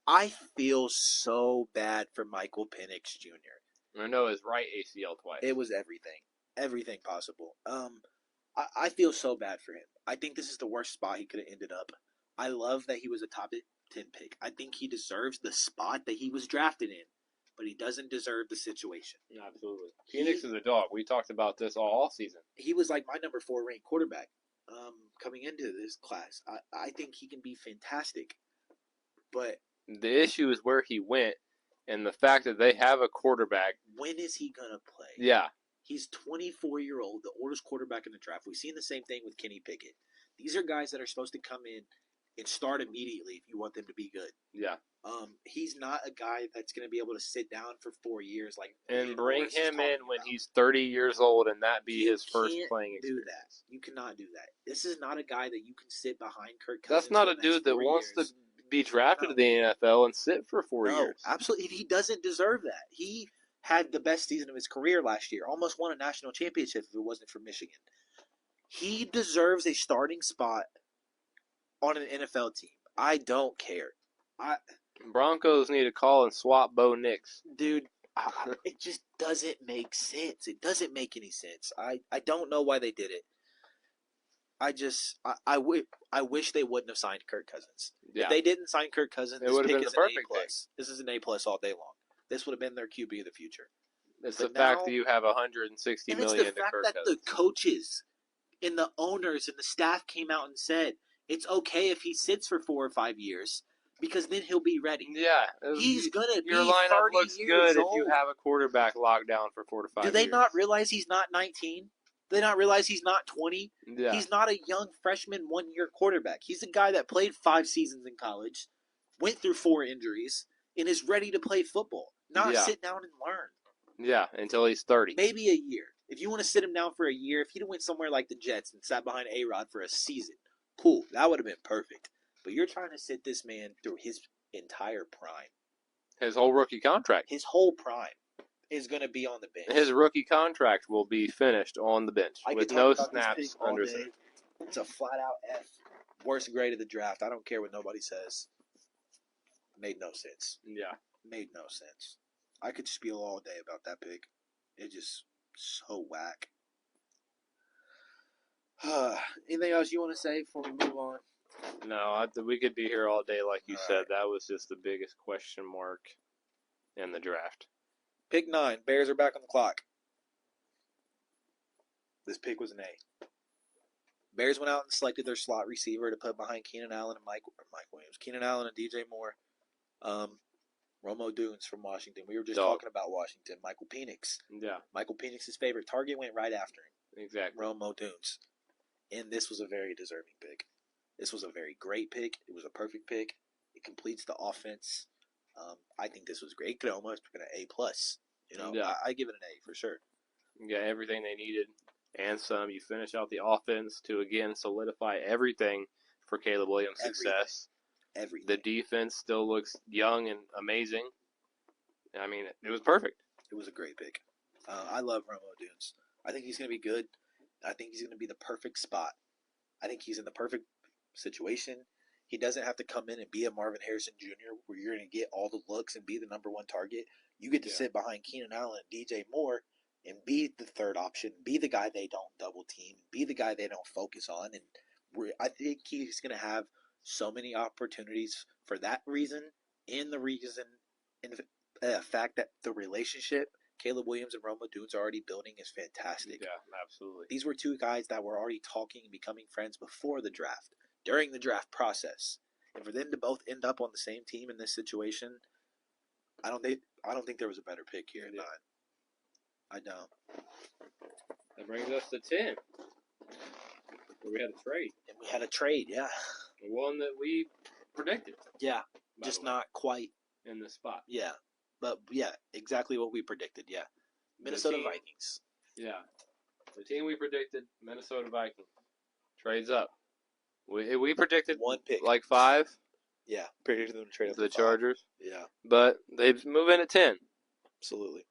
I feel so bad for Michael Penix Jr. I know his right ACL twice. It was everything possible. I feel so bad for him. I think this is the worst spot he could have ended up. I love that he was a top 10 pick. I think he deserves the spot that he was drafted in, but he doesn't deserve the situation. Absolutely. Phoenix is a dog. We talked about this all season. He was like my number 4 ranked quarterback coming into this class. I think he can be fantastic, but the issue is where he went and the fact that they have a quarterback. When is he going to play? Yeah. He's 24-year-old, the oldest quarterback in the draft. We've seen the same thing with Kenny Pickett. These are guys that are supposed to come in and start immediately if you want them to be good. Yeah. He's not a guy that's going to be able to sit down for 4 years and bring him in when he's 30 years old and that be his first playing experience. Do that. You cannot do that. This is not a guy that you can sit behind Kirk Cousins. That's not a dude that wants to be drafted to the NFL and sit for 4 years. Absolutely. He doesn't deserve that. He had the best season of his career last year. Almost won a national championship if it wasn't for Michigan. He deserves a starting spot on an NFL team. I don't care. Broncos need to call and swap Bo Nix. Dude, it just doesn't make sense. It doesn't make any sense. I don't know why they did it. I wish they wouldn't have signed Kirk Cousins. Yeah. If they didn't sign Kirk Cousins, this pick is an A+. This is an A+ all day long. This would have been their QB of the future. It's the fact that you have $160 million to Kirk Cousins. It's the fact that the coaches and the owners and the staff came out and said it's okay if he sits for 4 or 5 years because then he'll be ready. Yeah. He's going to be 30 years old. Your lineup looks good if you have a quarterback locked down for 4 to 5 years. Do they not realize he's not 19? Do they not realize he's not 20? Yeah. He's not a young freshman 1-year quarterback. He's a guy that played 5 seasons in college, went through 4 injuries, and is ready to play football, not sit down and learn. Yeah, until he's 30. Maybe a year. If you want to sit him down for a year, if he'd went somewhere like the Jets and sat behind A-Rod for a season, cool. That would have been perfect. But you're trying to sit this man through his entire prime. His whole rookie contract. His whole prime is going to be on the bench. His rookie contract will be finished on the bench I with could no talk about snaps this pick all under day. center. It's a flat-out F. Worst grade of the draft. I don't care what nobody says. Made no sense. Yeah. Made no sense. I could spiel all day about that pick. It's just so whack. Anything else you want to say before we move on? No, we could be here all day, like you said. Right. That was just the biggest question mark in the draft. Pick 9. Bears are back on the clock. This pick was an A. Bears went out and selected their slot receiver to put behind Keenan Allen and Mike Williams. Keenan Allen and DJ Moore. Romo Dunes from Washington. We were just talking about Washington. Michael Penix. Yeah. Michael Penix's favorite target went right after him. Exactly. Romo Dunes. And this was a very deserving pick. This was a very great pick. It was a perfect pick. It completes the offense. I think this was great. It could almost have been an A+. You know, yeah. I give it an A for sure. Yeah, everything they needed and some. You finish out the offense to, again, solidify everything for Caleb Williams' success. Everything. The defense still looks young and amazing. I mean, it was perfect. It was a great pick. I love Romo Dunes. I think he's going to be good. I think he's going to be the perfect spot. I think he's in the perfect situation. He doesn't have to come in and be a Marvin Harrison Jr. where you're going to get all the looks and be the number one target. You get to sit behind Keenan Allen and DJ Moore and be the third option, be the guy they don't double team, be the guy they don't focus on. And I think he's going to have so many opportunities for that reason, and the reason, and the fact that the relationship Caleb Williams and Roma Dunes are already building is fantastic. Yeah, absolutely. These were two guys that were already talking and becoming friends before the draft, during the draft process. And for them to both end up on the same team in this situation, I don't think there was a better pick here at 9. I don't. That brings us to 10. Where we had a trade. And we had a trade, yeah. One that we predicted. Yeah, just not quite in the spot. Yeah, but yeah, exactly what we predicted. Yeah, Minnesota Vikings. Yeah, the team we predicted, Minnesota Vikings, trades up. We predicted one pick, like 5. Yeah, predicted them to trade up the to Chargers. 5. Yeah, but they move in at 10. Absolutely.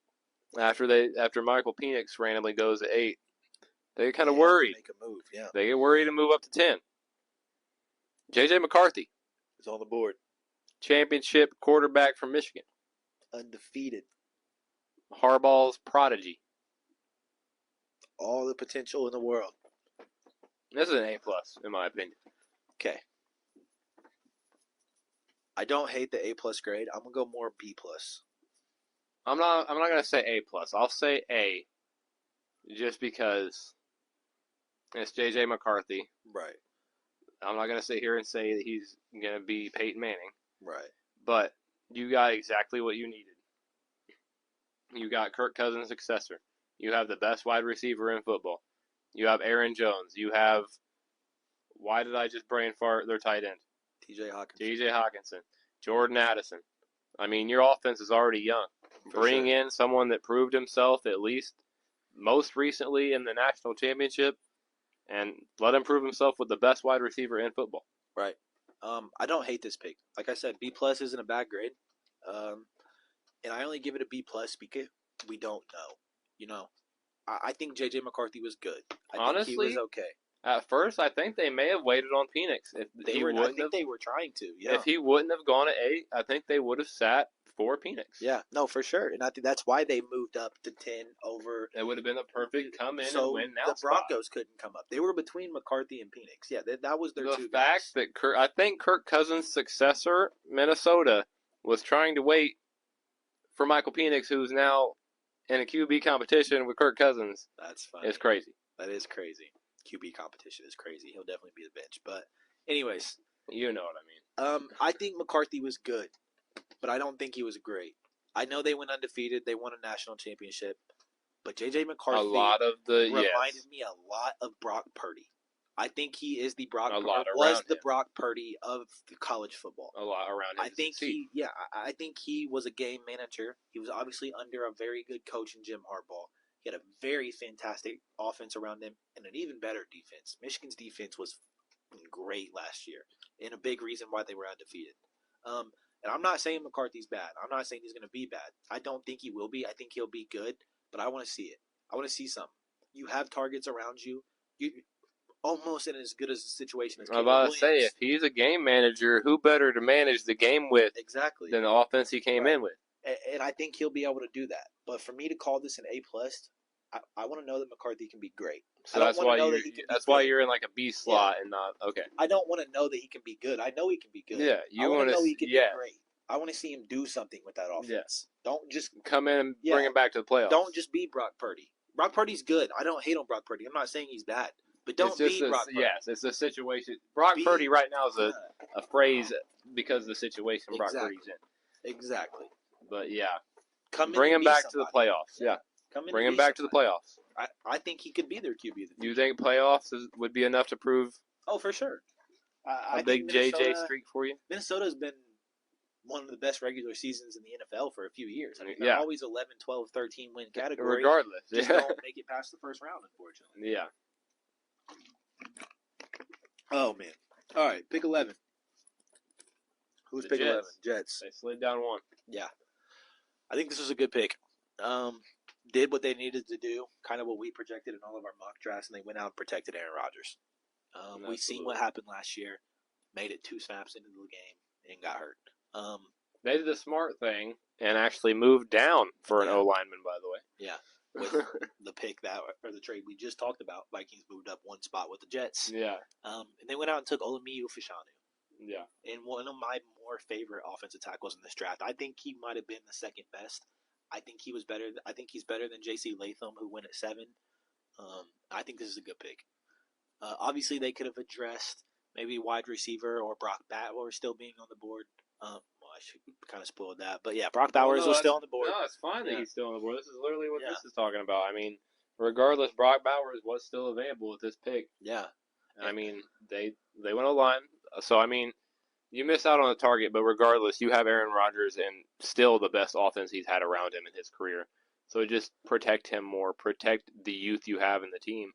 After Michael Penix randomly goes at 8, they get kind of worried. Make a move. Yeah, they get worried and move up to 10. J.J. McCarthy is on the board. Championship quarterback from Michigan. Undefeated. Harbaugh's prodigy. All the potential in the world. This is an A+, in my opinion. Okay. I don't hate the A+ grade. I'm gonna go more B+. I'm not gonna say A+. I'll say A, just because it's J.J. McCarthy. Right. I'm not gonna sit here and say that he's gonna be Peyton Manning. Right. But you got exactly what you needed. You got Kirk Cousins' successor. You have the best wide receiver in football. You have Aaron Jones. You have, why did I just brain fart their tight end? T.J. Hawkinson. Jordan Addison. I mean, your offense is already young. Bring in someone that proved himself at least most recently in the national championship, and let him prove himself with the best wide receiver in football. Right. I don't hate this pick. Like I said, B+ isn't a bad grade. And I only give it a B+ because we don't know. You know, I think J.J. McCarthy was good. Honestly, think he was okay. At first, I think they may have waited on Penix. I think they were trying to. Yeah. If he wouldn't have gone at 8, I think they would have sat for Penix. Yeah, no, for sure. And I think that's why they moved up to 10 over. It would have been a perfect come in so and win now. The Broncos couldn't come up. They were between McCarthy and Penix. Yeah, that was their two guys. The fact that I think Kirk Cousins' successor, Minnesota, was trying to wait for Michael Penix, who's now in a QB competition with Kirk Cousins. That's funny. It's crazy. That is crazy. QB competition is crazy. He'll definitely be the bench. But anyways. You know what I mean. I think McCarthy was good, but I don't think he was great. I know they went undefeated. They won a national championship. But J.J. McCarthy reminded me a lot of Brock Purdy. I think he is the Brock. A lot was around the him. Brock Purdy of college football. A lot around him. I think I think he was a game manager. He was obviously under a very good coach in Jim Harbaugh. He had a very fantastic offense around him and an even better defense. Michigan's defense was great last year, and a big reason why they were undefeated. And I'm not saying McCarthy's bad. I'm not saying he's going to be bad. I don't think he will be. I think he'll be good, but I want to see it. I want to see something. You have targets around you. You almost in as good as a situation as I'm about to say, if he's a game manager, who better to manage the game with than the offense he came in with? And I think he'll be able to do that. But for me to call this an A+, I want to know that McCarthy can be great. So that's why you're in like a B slot and not okay. I don't want to know that he can be good. I know he can be good. Yeah, I want to know he can be great. I want to see him do something with that offense. Don't just come in and bring him back to the playoffs. Don't just be Brock Purdy. Brock Purdy's good. I don't hate on Brock Purdy. I'm not saying he's bad. But don't be Brock Purdy. Yes, it's a situation. Brock Purdy right now is a phrase because of the situation Brock Purdy's in. Exactly. But yeah, bring him back to the playoffs. Yeah. Bring him back to the playoffs. I think he could be their QB. Do you think playoffs would be enough to prove? Oh, for sure. A big JJ streak for you? Minnesota's been one of the best regular seasons in the NFL for a few years. I mean, they're always 11, 12, 13 win category. Regardless. Just don't make it past the first round, unfortunately. Yeah. Oh, man. All right, pick 11. Who's pick 11? Jets. They slid down one. Yeah. I think this was a good pick. Did what they needed to do, kind of what we projected in all of our mock drafts, and they went out and protected Aaron Rodgers. We've seen what happened last year. Made it 2 snaps into the game and got hurt. They did the smart thing and actually moved down for an O lineman, by the way. Yeah. With the pick or the trade we just talked about, Vikings moved up one spot with the Jets. Yeah. And they went out and took Olamiyu Fashanu. Yeah. And one of my more favorite offensive tackles in this draft. I think he might have been the second best. I think he was better. I think he's better than J.C. Latham, who went at 7. I think this is a good pick. Obviously, they could have addressed maybe wide receiver or Brock Bowers still being on the board. Well, I should kind of spoiled that. But yeah, Brock Bowers was still on the board. No, it's fine that he's still on the board. This is literally what this is talking about. I mean, regardless, Brock Bowers was still available with this pick. Yeah. And I mean, they went a line. So, I mean, you miss out on a target, but regardless, you have Aaron Rodgers and still the best offense he's had around him in his career. So just protect him more, protect the youth you have in the team.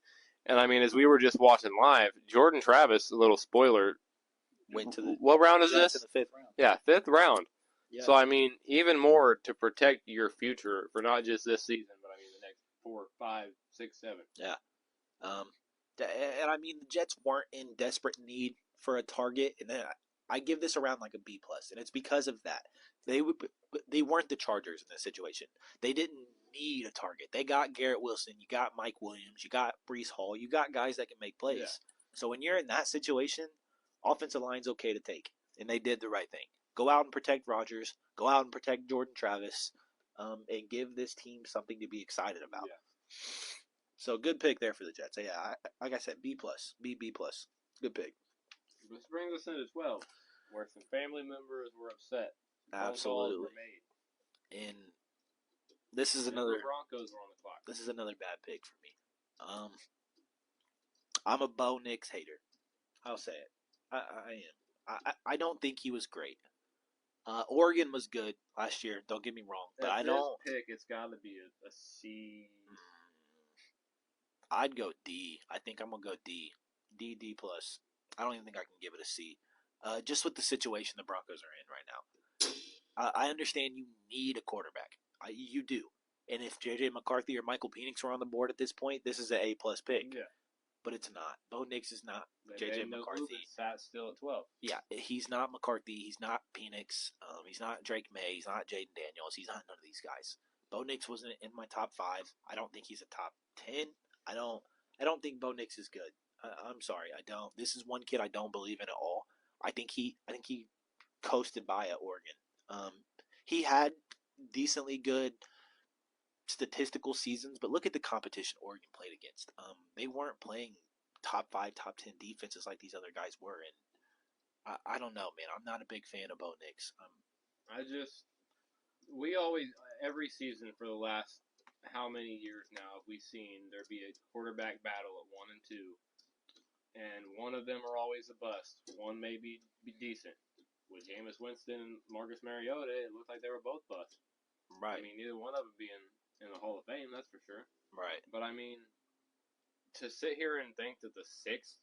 And I mean, as we were just watching live, Jordan Travis, a little spoiler, went to the what round is this? In the 5th round. Yeah, 5th round. Yeah. So I mean, even more to protect your future for not just this season, but I mean the next 4, 5, 6, 7. Yeah. And I mean the Jets weren't in desperate need for a target, and then I give this around like a B+, and it's because of that. They weren't the Chargers in this situation. They didn't need a target. They got Garrett Wilson. You got Mike Williams. You got Breece Hall. You got guys that can make plays. Yeah. So when you're in that situation, offensive line's okay to take, and they did the right thing. Go out and protect Rodgers. Go out and protect Jordan Travis, and give this team something to be excited about. Yeah. So good pick there for the Jets. So yeah, like I said, B+, B+. Good pick. This brings us into 12, where some family members were upset. Absolutely. Were made. And this is another Broncos were on the clock. This is another bad pick for me. I'm a Bo Nix hater. I'll say it. I am. I don't think he was great. Oregon was good last year. Don't get me wrong, but I don't pick. It's got to be a C. I'd go D. I think I'm gonna go D. D+. I don't even think I can give it a C. Just with the situation the Broncos are in right now. I understand you need a quarterback. You do. And if J.J. McCarthy or Michael Penix were on the board at this point, this is an A+ pick. Yeah. But it's not. Bo Nix is not J.J. McCarthy. Sat still at 12. Yeah, he's not McCarthy. He's not Penix. He's not Drake May. He's not Jaden Daniels. He's not none of these guys. Bo Nix wasn't in my top 5. I don't think he's a top 10. I don't think Bo Nix is good. I'm sorry, I don't. This is one kid I don't believe in at all. I think he coasted by at Oregon. He had decently good statistical seasons, but look at the competition Oregon played against. They weren't playing top 5, top 10 defenses like these other guys were, and I don't know, man. I'm not a big fan of Bo Nix. We always, every season for the last how many years now have we seen there be a quarterback battle at 1 and 2, and one of them are always a bust. One may be decent. With Jameis Winston and Marcus Mariota, it looked like they were both bust. Right. I mean, neither one of them being in the Hall of Fame, that's for sure. Right. But I mean, to sit here and think that the 6th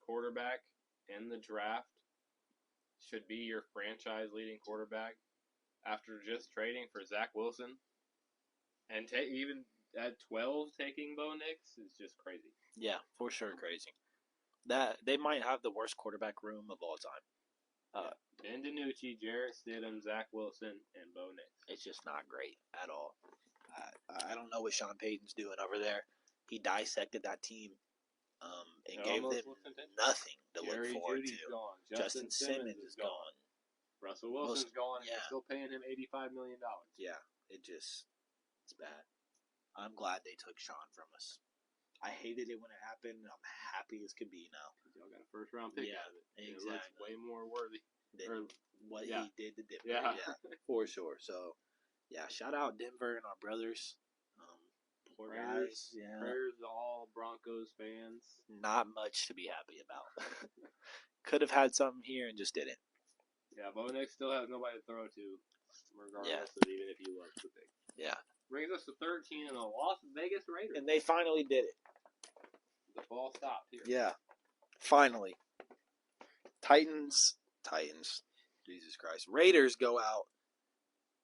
quarterback in the draft should be your franchise-leading quarterback after just trading for Zach Wilson and even at 12 taking Bo Nix is just crazy. Yeah, for sure, crazy. That they might have the worst quarterback room of all time. Ben DiNucci, Jarrett Stidham, Zach Wilson, and Bo Nix. It's just not great at all. I don't know what Sean Payton's doing over there. He dissected that team and gave them nothing to look forward Judy's to. Gone. Justin Simmons is gone. Russell Wilson's gone. Yeah. You're still paying him $85 million. Yeah, it's bad. I'm glad they took Sean from us. I hated it when it happened. I'm happy as could be now. Y'all got a first-round pick out of it. Exactly. It looks way more worthy than what he did to Denver. Yeah. For sure. So, yeah, shout out Denver and our brothers. Poor guys. Yeah. Prayers to all Broncos fans. Not much to be happy about. Could have had something here and just didn't. Yeah, Bo Nix still has nobody to throw to, regardless of even if he loves the pick. Yeah. Brings us to 13 and the Las Vegas Raiders. And they finally did it. The ball stopped here. Yeah. Finally. Titans. Jesus Christ. Raiders go out.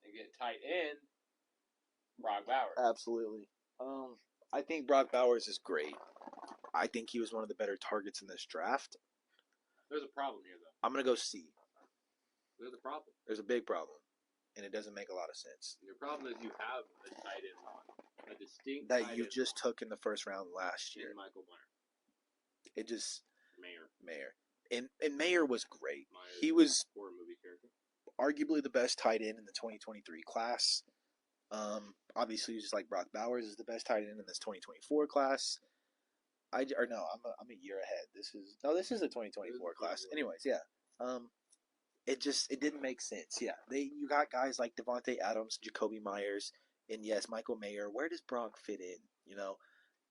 And get tight end Brock Bowers. Absolutely. I think Brock Bowers is great. I think he was one of the better targets in this draft. There's a problem here, though. I'm going to go C. There's a problem. There's a big problem. And it doesn't make a lot of sense. Your problem is you have a tight end line. A distinct that tight you end just took in the first round last year. Michael Meyer. It just... Mayer. And Mayer was great. Myers, he was horror movie character. Arguably the best tight end in the 2023 class. Obviously, just like Brock Bowers is the best tight end in this 2024 class. I'm a year ahead. This is the 2024 class. Anyways, yeah. It didn't make sense. Yeah, you got guys like Devontae Adams, Jacoby Myers, and yes, Michael Mayer. Where does Brock fit in? You know,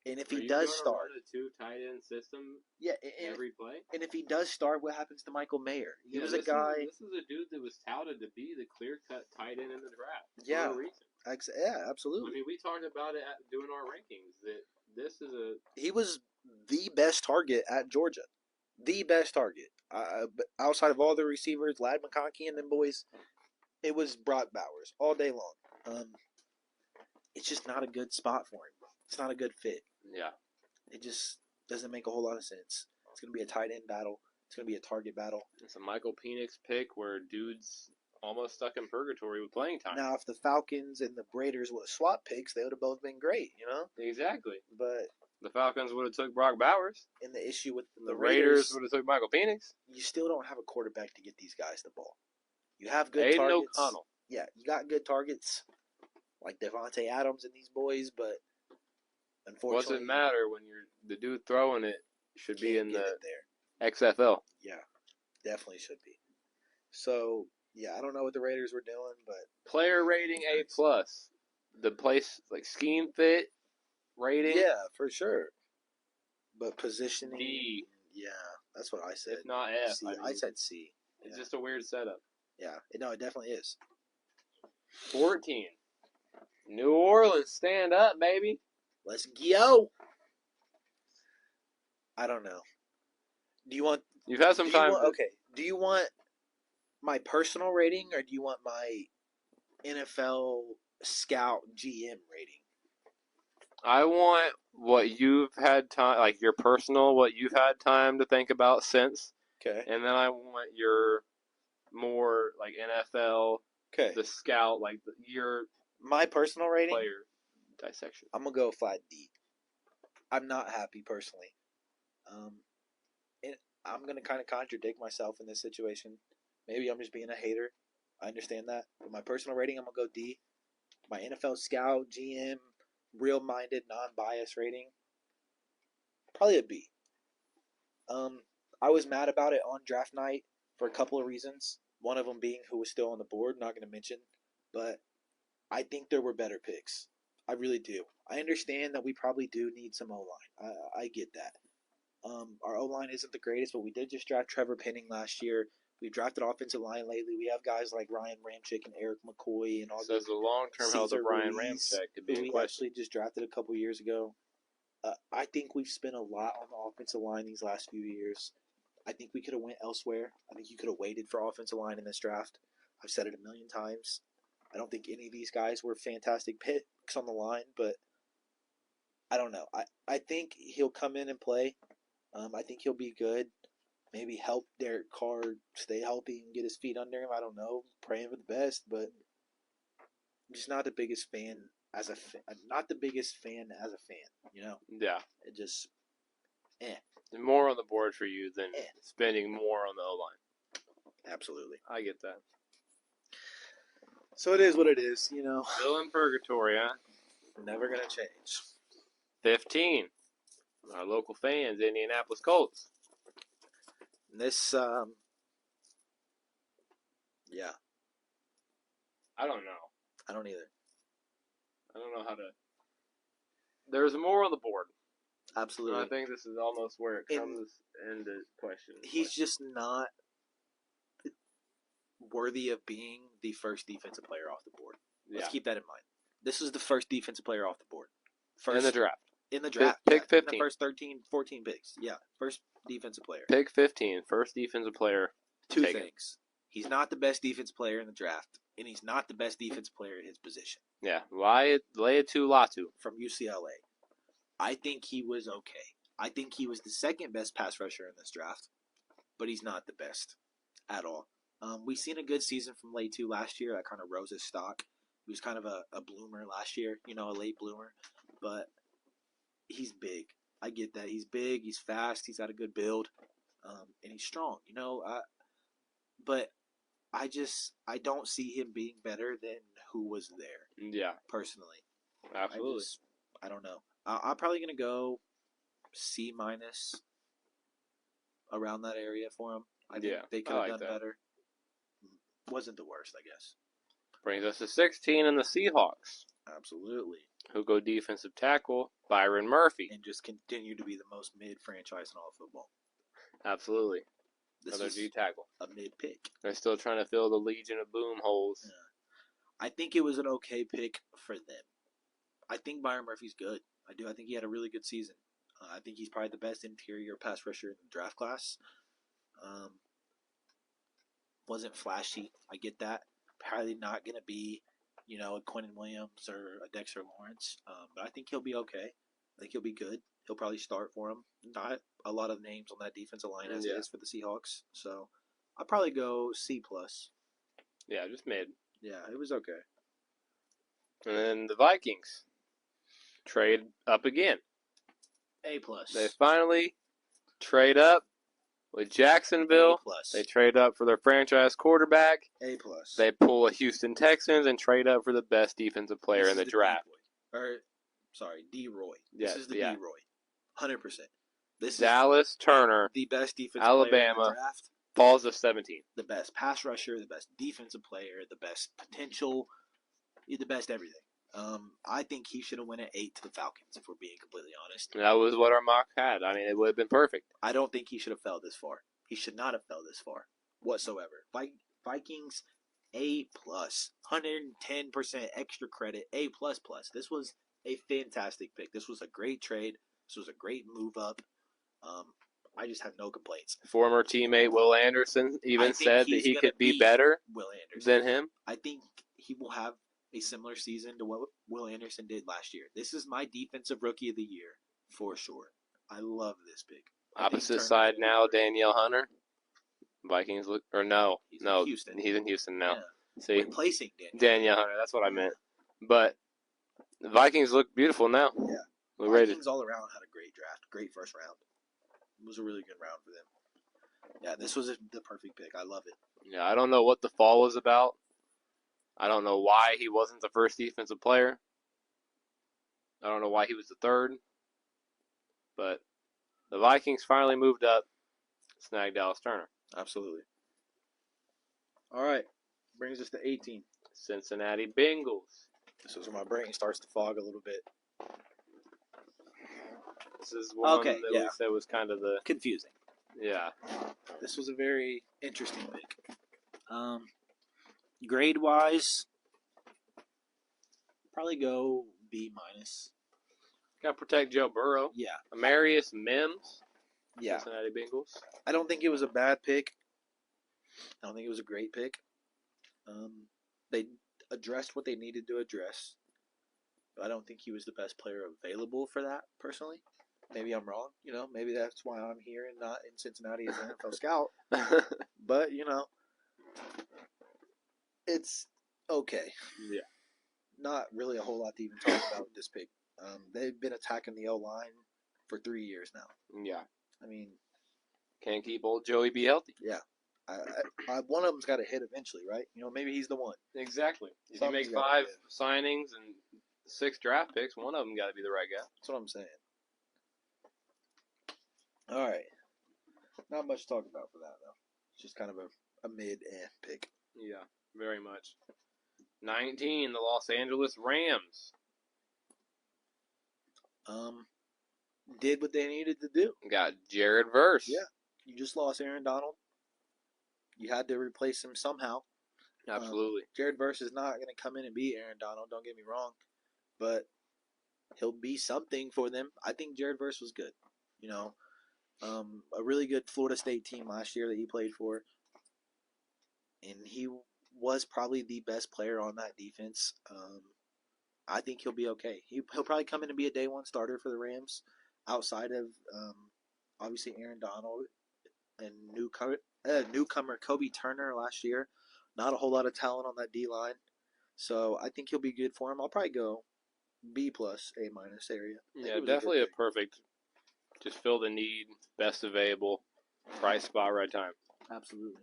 and if he does start, run a 2 tight end system. Yeah, every play. And if he does start, what happens to Michael Mayer? This is a dude that was touted to be the clear-cut tight end in the draft. Yeah, for a reason. Yeah, absolutely. I mean, we talked about it doing our rankings that this is he was the best target at Georgia, the best target. Outside of all the receivers, Lad McConkey and them boys, it was Brock Bowers all day long. It's just not a good spot for him. It's not a good fit. Yeah. It just doesn't make a whole lot of sense. It's going to be a tight end battle. It's going to be a target battle. It's a Michael Penix pick where dude's almost stuck in purgatory with playing time. Now, if the Falcons and the Raiders would have swapped picks, they would have both been great, you know? Exactly. But the Falcons would have took Brock Bowers. And the issue with the Raiders would have took Michael Penix. You still don't have a quarterback to get these guys the ball. You have good Aiden targets. O'Connell. Yeah, you got good targets like Devontae Adams and these boys, but unfortunately, doesn't matter when the dude throwing it should be in the XFL. Yeah, definitely should be. So yeah, I don't know what the Raiders were doing, but player rating A+. The place like scheme fit rating. Yeah, for sure. But positioning D. Yeah, that's what I said. If not F. C. I said C. It's just a weird setup. Yeah, no, it definitely is. 14. New Orleans, stand up, baby. Let's go. I don't know. Do you want... You've had some time. Okay. Do you want my personal rating or do you want my NFL scout GM rating? I want what you've had time, like your personal, what you've had time to think about since. Okay. And then I want your more like NFL. Okay. The scout, like your my personal rating. Player dissection. I'm gonna go flat D. I'm not happy personally. And I'm gonna kind of contradict myself in this situation. Maybe I'm just being a hater. I understand that. But my personal rating, I'm gonna go D. My NFL scout, GM, real-minded, non-biased rating, probably a B. I was mad about it on draft night for a couple of reasons. One of them being who was still on the board, not going to mention. But I think there were better picks. I really do. I understand that we probably do need some O-line. I get that. Our O-line isn't the greatest, but we did just draft Trevor Penning last year. We've drafted offensive line lately. We have guys like Ryan Ramchick and Eric McCoy and all Says those. the long-term health of Cesar Ryan Ruiz, Ramchick could be who in we question. actually just drafted a couple years ago. I think we've spent a lot on the offensive line these last few years. I think we could have went elsewhere. I think you could have waited for offensive line in this draft. I've said it a million times. I don't think any of these guys were fantastic picks on the line, but I don't know. I think he'll come in and play. I think he'll be good. Maybe help Derek Carr stay healthy and get his feet under him. I don't know. Praying for the best, but I'm just not the biggest fan as a fan. Not the biggest fan as a fan. You know. Yeah. It just, eh. More on the board for you than Eh. spending more on the O-line. Absolutely. I get that. So it is what it is, you know. Still in purgatory, huh? Never gonna change. 15. Our local fans, Indianapolis Colts. This, yeah, I don't know. I don't either. I don't know how to. There's more on the board. Absolutely. And I think this is almost where it comes into question. He's just not worthy of being the first defensive player off the board. Let's keep that in mind. This is the first defensive player off the board. In the draft. In the draft. Pick 15. In the first 13, 14 picks. Yeah, first defensive player. Pick 15. First defensive player. Two things. He's not the best defensive player in the draft, and he's not the best defensive player at his position. Yeah, Laiatu Latu. From UCLA. I think he was okay. I think he was the second best pass rusher in this draft, but he's not the best at all. We've seen a good season from Laiatu last year. That kind of rose his stock. He was kind of a bloomer last year, you know, a late bloomer, but he's big. I get that. He's big, he's fast, he's got a good build, and he's strong, you know. But I don't see him being better than who was there. Yeah. Personally. Absolutely. I don't know. I'm probably going to go C- around that area for him. I think they could have done better. Wasn't the worst, I guess. Brings us to 16 in the Seahawks. Absolutely. Who go defensive tackle, Byron Murphy. And just continue to be the most mid franchise in all of football. Absolutely. Another D tackle. A mid pick. They're still trying to fill the Legion of Boom holes. Yeah. I think it was an okay pick for them. I think Byron Murphy's good. I do. I think he had a really good season. I think he's probably the best interior pass rusher in the draft class. Wasn't flashy. I get that. Probably not going to be, you know, a Quinnen Williams or a Dexter Lawrence. But I think he'll be okay. I think he'll be good. He'll probably start for him. Not a lot of names on that defensive line as it is for the Seahawks. So I'll probably go C+. Yeah, just mid. Yeah, it was okay. And then the Vikings trade up again. A+. They finally trade up with Jacksonville. A+. They trade up for their franchise quarterback. A+. They pull a Houston Texans and trade up for the best defensive player in the draft. D-Roy. Yeah, this is the D-Roy. 100%. This Dallas is Turner, the best defensive Alabama, player in the draft. falls to 17. The best pass rusher, the best defensive player, the best potential, the best everything. I think he should have went at 8 to the Falcons, if we're being completely honest. That was what our mock had. I mean, it would have been perfect. I don't think he should have fell this far. He should not have fell this far whatsoever. Vikings, A+. 110% extra credit, A++. This was a fantastic pick. This was a great trade. This was a great move up. I just have no complaints. Former teammate Will Anderson even said that he could be better than him. I think he will have a similar season to what Will Anderson did last year. This is my defensive rookie of the year for sure. I love this pick. Opposite side now, Danielle Hunter. Vikings look, or no, he's in Houston now. Yeah. See, replacing Danielle Hunter. That's what I meant. But the Vikings look beautiful now. Yeah, Vikings all around had a great draft, great first round. It was a really good round for them. Yeah, this was the perfect pick. I love it. Yeah, I don't know what the fall was about. I don't know why he wasn't the first defensive player. I don't know why he was the third. But the Vikings finally moved up, snagged Dallas Turner. Absolutely. All right. Brings us to 18. Cincinnati Bengals. This is where my brain starts to fog a little bit. This is one Okay, that yeah. we said was kind of the Confusing. yeah. This was a very interesting pick. Grade wise, probably go B minus. Got to protect Joe Burrow. Yeah. Amarius Mims. Yeah. Cincinnati Bengals. I don't think it was a bad pick. I don't think it was a great pick. They addressed what they needed to address. But I don't think he was the best player available for that, personally. Maybe I'm wrong. Maybe that's why I'm here and not in Cincinnati as an NFL scout. But, it's okay. Yeah. Not really a whole lot to even talk about with this pick. They've been attacking the O-line for 3 years now. Yeah. I mean, can't keep old Joey B healthy. Yeah. One of them's got to hit eventually, right? Maybe he's the one. Exactly. If you make 5 signings and 6 draft picks, one of them got to be the right guy. That's what I'm saying. All right. Not much to talk about for that, though. It's just kind of a mid-eh pick. Yeah, very much. 19, the Los Angeles Rams. Did what they needed to do. Got Jared Verse. Yeah. You just lost Aaron Donald. You had to replace him somehow. Absolutely. Jared Verse is not going to come in and be Aaron Donald, don't get me wrong. But he'll be something for them. I think Jared Verse was good. A really good Florida State team last year that he played for. And he was probably the best player on that defense. I think he'll be okay. He'll probably come in and be a day one starter for the Rams outside of obviously Aaron Donald and newcomer Kobe Turner last year. Not a whole lot of talent on that D-line. So I think he'll be good for him. I'll probably go B plus, A minus area. Yeah, definitely a perfect. Just fill the need, best available, right spot, right time. Absolutely.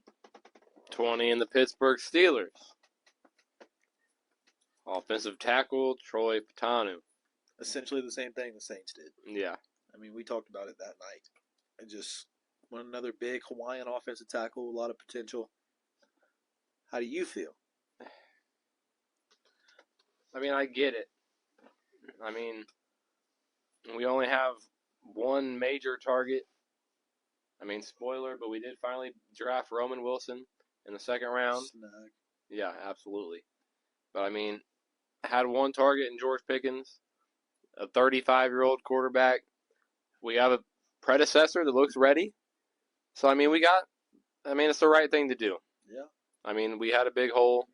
20 in the Pittsburgh Steelers. Offensive tackle, Troy Patanu. Essentially the same thing the Saints did. Yeah. I mean, we talked about it that night. And just another big Hawaiian offensive tackle, a lot of potential. How do you feel? I mean, I get it. I mean, we only have one major target. I mean, spoiler, but we did finally draft Roman Wilson in the second round. Snug. Yeah, absolutely. But, I mean, had one target in George Pickens, a 35-year-old quarterback. We have a predecessor that looks ready. So, I mean, it's the right thing to do. Yeah. I mean, we had a big hole.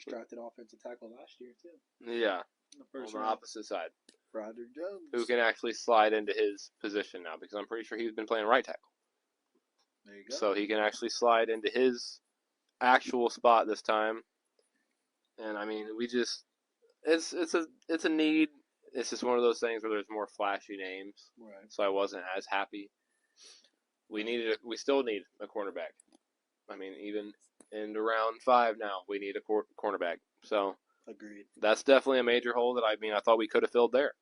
Drafted offensive tackle last year, too. Yeah. On the opposite side. Broderick Jones. Who can actually slide into his position now, because I'm pretty sure he's been playing right tackle. There you go. So he can actually slide into his actual spot this time. And, I mean, it's a need. It's just one of those things where there's more flashy names. Right. So I wasn't as happy. We still need a cornerback. I mean, even in round 5 now, we need a cornerback. So agreed. That's definitely a major hole that I thought we could have filled there.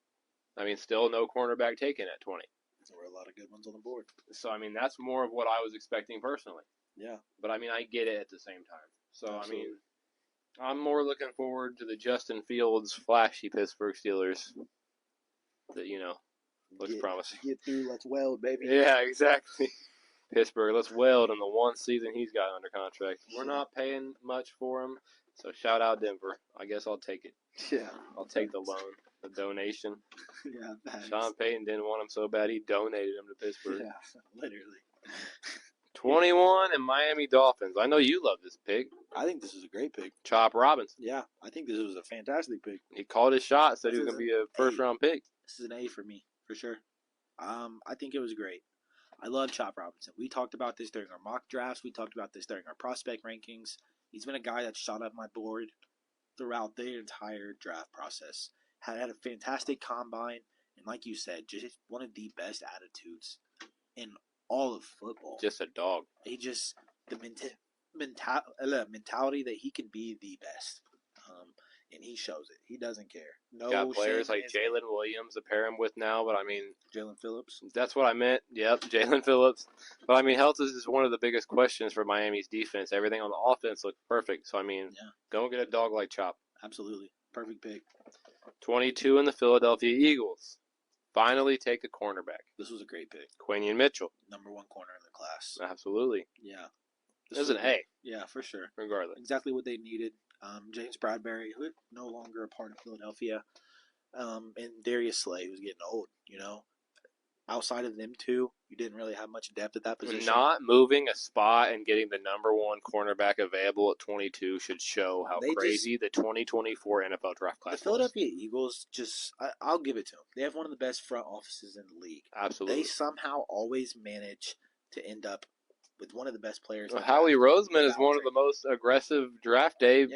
I mean, still no cornerback taken at 20. There were a lot of good ones on the board. So, I mean, that's more of what I was expecting personally. Yeah. But, I mean, I get it at the same time. So, Absolutely. I mean, I'm more looking forward to the Justin Fields flashy Pittsburgh Steelers that, looks promising. Get through, let's weld, baby. Yeah, exactly. Pittsburgh, let's weld in the one season he's got under contract. We're not paying much for him, so shout out Denver. I guess I'll take it. Yeah. I'll take the loan, the donation. Yeah, thanks. Sean Payton didn't want him so bad, he donated him to Pittsburgh. Yeah, literally. 21 and Miami Dolphins. I know you love this pick. I think this is a great pick. Chop Robinson. Yeah, I think this was a fantastic pick. He called his shot, said he was going to be a first-round pick. This is an A for me, for sure. I think it was great. I love Chop Robinson. We talked about this during our mock drafts. We talked about this during our prospect rankings. He's been a guy that's shot up my board throughout the entire draft process. Had a fantastic combine, and like you said, just one of the best attitudes in all of football. Just a dog. He just the mentality that he can be the best, and he shows it. He doesn't care. No, got players like Jalen Williams to pair him with now, but I mean, Jalen Phillips. That's what I meant. Yep, Jalen Phillips. But I mean, health is one of the biggest questions for Miami's defense. Everything on the offense looked perfect. So I mean, go get a dog like Chop. Absolutely, perfect pick. 22 in the Philadelphia Eagles. finally take a cornerback. This was a great pick. Quinion Mitchell. Number 1 corner in the class. Absolutely. Yeah. This was an A. Yeah, for sure. Regardless. Exactly what they needed. James Bradbury, who no longer a part of Philadelphia, and Darius Slay, who's getting old, Outside of them two, you didn't really have much depth at that position. Not moving a spot and getting the number 1 cornerback available at 22 should show how crazy the 2024 NFL draft class The Philadelphia Eagles I'll give it to them. They have one of the best front offices in the league. Absolutely. They somehow always manage to end up with one of the best players. Howie Roseman is one of the most aggressive draft day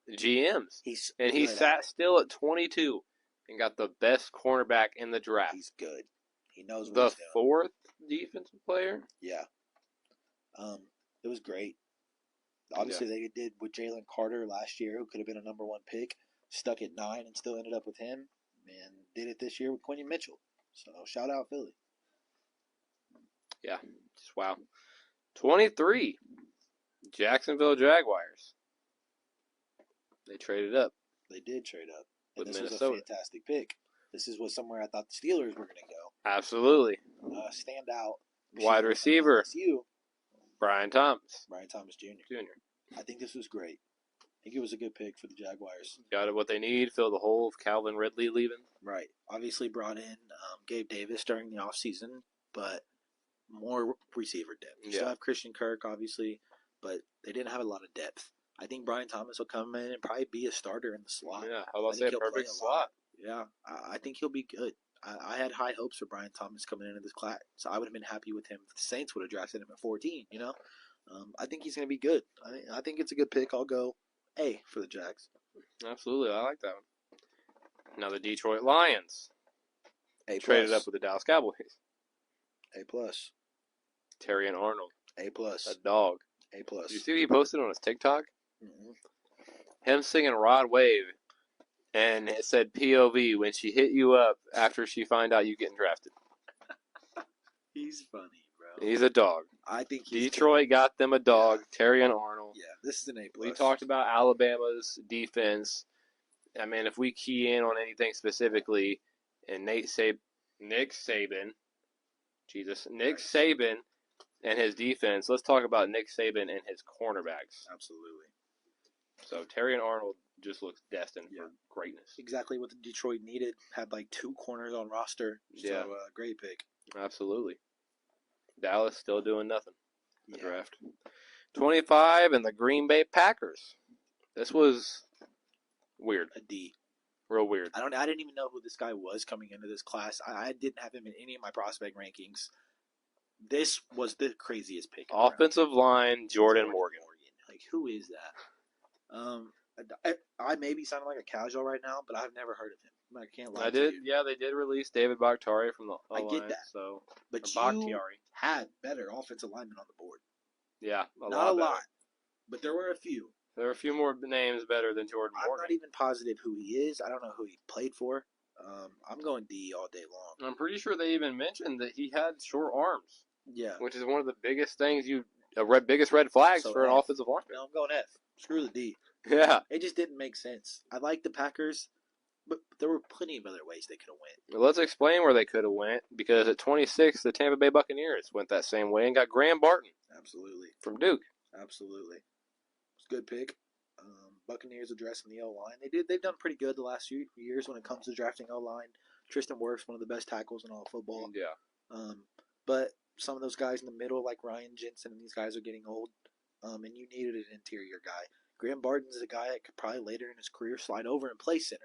GMs. He sat still at 22 and got the best cornerback in the draft. He's good. He knows what the he's doing. 4th defensive player. Yeah. It was great. Obviously, they did with Jalen Carter last year, who could have been a number 1 pick, stuck at 9 and still ended up with him, and did it this year with Quinion Mitchell. So, shout out Philly. Yeah, just wow. 23, Jacksonville Jaguars. They traded up. They did trade up. And With this Minnesota. was a fantastic pick. This is somewhere I thought the Steelers were going to go. Absolutely. Stand out. Wide receiver. LSU. Brian Thomas. Brian Thomas Jr. Jr. I think this was great. I think it was a good pick for the Jaguars. Got what they need. Fill the hole of Calvin Ridley leaving. Right. Obviously brought in Gabe Davis during the offseason, but more receiver depth. You still have Christian Kirk, obviously, but they didn't have a lot of depth. I think Brian Thomas will come in and probably be a starter in the slot. Yeah, how about say a perfect slot? Yeah, I think he'll be good. I had high hopes for Brian Thomas coming into this class, so I would have been happy with him if the Saints would have drafted him at 14, I think he's going to be good. I think it's a good pick. I'll go A for the Jags. Absolutely, I like that one. Now the Detroit Lions. A+. Traded up with the Dallas Cowboys. A+. Terry and Arnold. A+. A dog. A+. Did you see what he posted on his TikTok? Mm-hmm. Him singing Rod Wave, and it said POV when she hit you up after she find out you getting drafted. He's funny, bro. He's a dog. I think he's Detroit got them a dog. Yeah. Terry and Arnold. Yeah, this is an A+. We talked about Alabama's defense. I mean, if we key in on anything specifically, and Nick Saban and his defense, let's talk about Nick Saban and his cornerbacks. Absolutely. So Terry and Arnold just looks destined for greatness. Exactly what the Detroit needed. Had like 2 corners on roster. So, great pick. Absolutely. Dallas still doing nothing in the draft. 25 and the Green Bay Packers. This was weird. A D. Real weird. I didn't even know who this guy was coming into this class. I didn't have him in any of my prospect rankings. This was the craziest pick. Offensive line, Jordan Morgan. Like, who is that? I may be sounding like a casual right now, but I've never heard of him. I can't lie to you. Yeah, they did release David Bakhtiari from the O-line. I get that. So, but Bakhtiari you had better offensive linemen on the board. Yeah, not a lot, but there were a few. There are a few more names better than Jordan Morgan. I'm not even positive who he is. I don't know who he played for. I'm going D all day long. I'm pretty sure they even mentioned that he had short arms. Yeah. Which is one of the biggest things biggest red flags for an offensive lineman. No, I'm going F. Screw the D. Yeah. It just didn't make sense. I like the Packers, but there were plenty of other ways they could have went. Well, let's explain where they could have went, because at 26, the Tampa Bay Buccaneers went that same way and got Graham Barton. Absolutely. From Duke. Absolutely. It's a good pick. Buccaneers addressing the O-line. They've done pretty good the last few years when it comes to drafting O-line. Tristan Wirfs, one of the best tackles in all of football. Yeah. But some of those guys in the middle, like Ryan Jensen, and these guys are getting old. And you needed an interior guy. Graham Barton's a guy that could probably later in his career slide over and play center.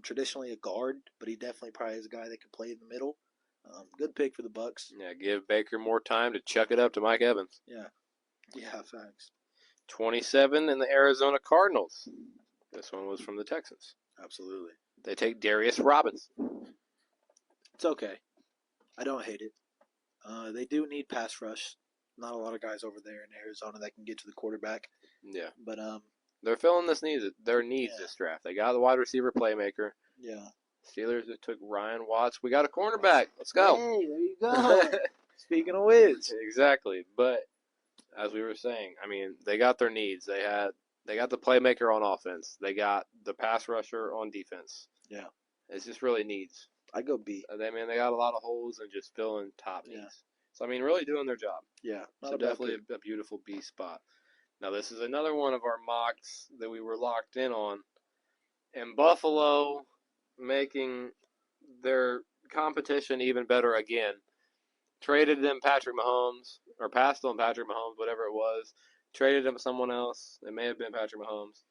Traditionally a guard, but he definitely probably is a guy that can play in the middle. Good pick for the Bucs. Yeah, give Baker more time to chuck it up to Mike Evans. Yeah, facts. 27 in the Arizona Cardinals. This one was from the Texans. Absolutely. They take Darius Robinson. It's okay. I don't hate it. They do need pass rush. Not a lot of guys over there in Arizona that can get to the quarterback. Yeah. But they're filling their needs this draft. They got the wide receiver playmaker. Yeah. Steelers that took Ryan Watts. We got a cornerback. Let's go. Hey, there you go. Speaking of which. Exactly. But as we were saying, I mean, they got their needs. They got the playmaker on offense. They got the pass rusher on defense. Yeah. It's just really needs. I go B. They got a lot of holes and just filling top needs. Yeah. So, really doing their job. Yeah. So, definitely a beautiful B spot. Now, this is another one of our mocks that we were locked in on. And Buffalo making their competition even better again. Traded them Patrick Mahomes, or passed on Patrick Mahomes, whatever it was. Traded them someone else. It may have been Patrick Mahomes.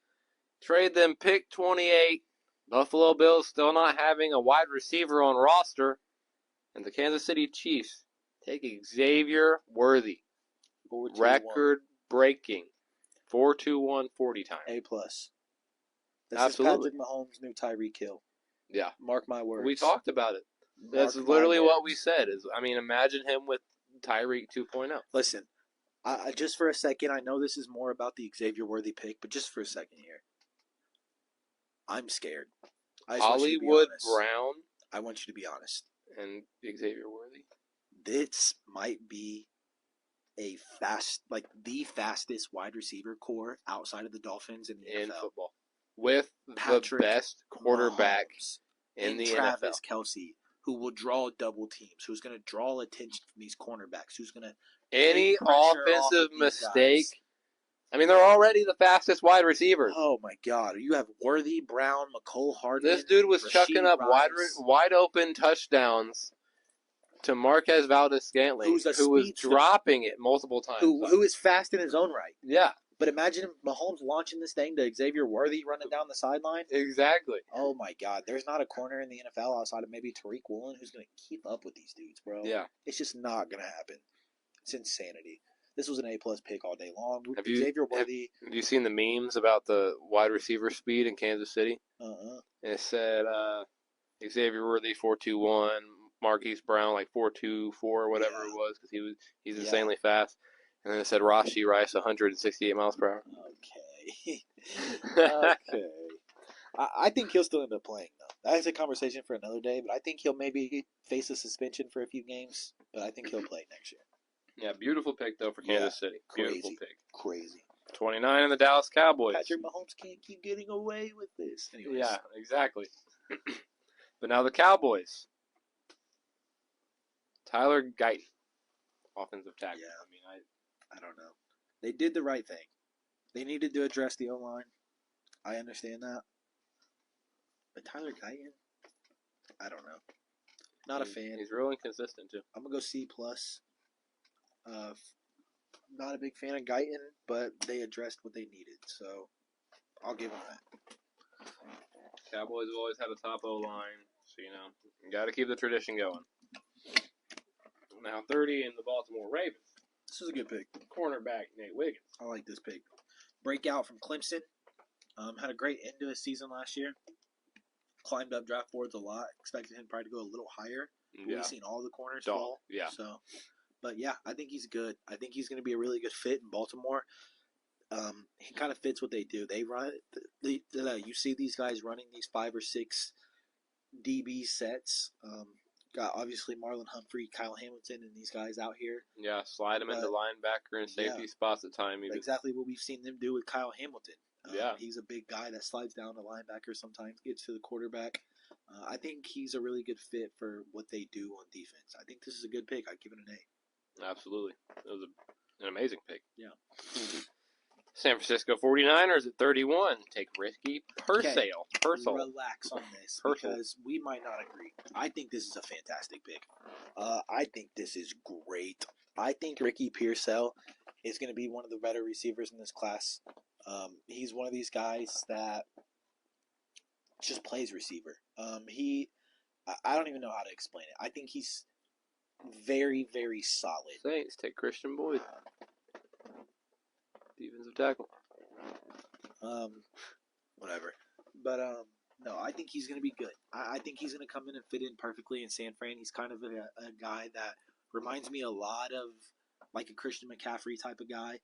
Trade them pick 28. Buffalo Bills still not having a wide receiver on roster. And the Kansas City Chiefs take Xavier Worthy. Record-breaking 4-2-1 40 time. A+. This Absolutely. is Patrick Mahomes' new Tyreek Hill. Yeah. Mark my words. We talked about it. That's literally what we said. Imagine him with Tyreek 2.0. Listen, I just for a second, I know this is more about the Xavier Worthy pick, but just for a second here, I'm scared. Hollywood Brown. I want you to be honest. And Xavier Worthy. This might be the fastest wide receiver core outside of the Dolphins in the NFL. Football. With the best quarterback in the Travis NFL. Kelce, who will draw double teams, who's going to draw attention from these cornerbacks, who's going to any offensive mistake. They're already the fastest wide receivers. Oh my God! You have Worthy, Brown, McCole Hardman. This dude was chucking up wide open touchdowns to Marquez Valdes-Scantling, who was dropping it multiple times. Who is fast in his own right. Yeah. But imagine Mahomes launching this thing to Xavier Worthy running down the sideline. Exactly. Oh, my God. There's not a corner in the NFL outside of maybe Tariq Woolen who's going to keep up with these dudes, bro. Yeah. It's just not going to happen. It's insanity. This was an A+ pick all day long. Have you seen the memes about the wide receiver speed in Kansas City? It said Xavier Worthy 4.21, Marquise Brown like 4.24 or whatever it was because he's insanely fast. And then it said Rashee Rice 168 miles per hour. Okay. Okay. I think he'll still end up playing, though. That's a conversation for another day, but I think he'll maybe face a suspension for a few games, but I think he'll play next year. Yeah, beautiful pick, though, for Kansas City. Beautiful pick. Crazy. 29 in the Dallas Cowboys. Patrick Mahomes can't keep getting away with this. Anyways. Yeah, exactly. But now the Cowboys. Tyler Guyton, offensive tackle. Yeah, I don't know. They did the right thing. They needed to address the O-line. I understand that. But Tyler Guyton, I don't know. Not a fan. He's real inconsistent, too. I'm going to go C+. Not a big fan of Guyton, but they addressed what they needed. So, I'll give them that. Cowboys have always had a top O-line. So, you got to keep the tradition going. Now 30 in the Baltimore Ravens. This is a good pick. Cornerback Nate Wiggins. I like this pick. Breakout from Clemson. Had a great end to his season last year. Climbed up draft boards a lot. Expected him probably to go a little higher. We've seen all the corners fall. Yeah. So, but yeah, I think he's good. I think he's going to be a really good fit in Baltimore. He kind of fits what they do. They run. You see these guys running these 5 or 6 DB sets. Got obviously Marlon Humphrey, Kyle Hamilton, and these guys out here. Yeah, slide them into linebacker and safety spots at time. Even. Exactly what we've seen them do with Kyle Hamilton. Yeah. He's a big guy that slides down to linebacker sometimes, gets to the quarterback. I think he's a really good fit for what they do on defense. I think this is a good pick. I'd give it an A. Absolutely. It was an amazing pick. Yeah. San Francisco 49ers at 31. Take Ricky Purcell. Relax on this because we might not agree. I think this is a fantastic pick. I think this is great. I think Ricky Purcell is going to be one of the better receivers in this class. He's one of these guys that just plays receiver. I don't even know how to explain it. I think he's very, very solid. Saints take Christian Boyd. Defensive tackle. Whatever. But no, I think he's going to be good. I think he's going to come in and fit in perfectly in San Fran. He's kind of a guy that reminds me a lot of like a Christian McCaffrey type of guy.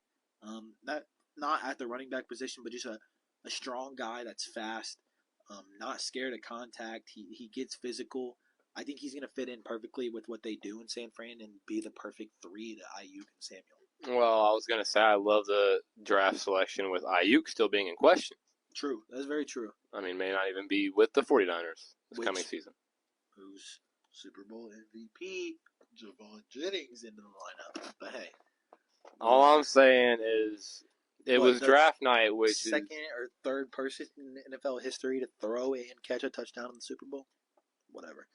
Not at the running back position, but just a strong guy that's fast, not scared of contact. He gets physical. I think he's going to fit in perfectly with what they do in San Fran and be the perfect 3 to Ayuk and Samuel. Well, I was going to say I love the draft selection with Ayuk still being in question. True. That's very true. May not even be with the 49ers this coming season. who's Super Bowl MVP Javon Jennings into the lineup. But hey, all I'm saying is it was the draft night, which second or third person in NFL history to throw and catch a touchdown in the Super Bowl. Whatever.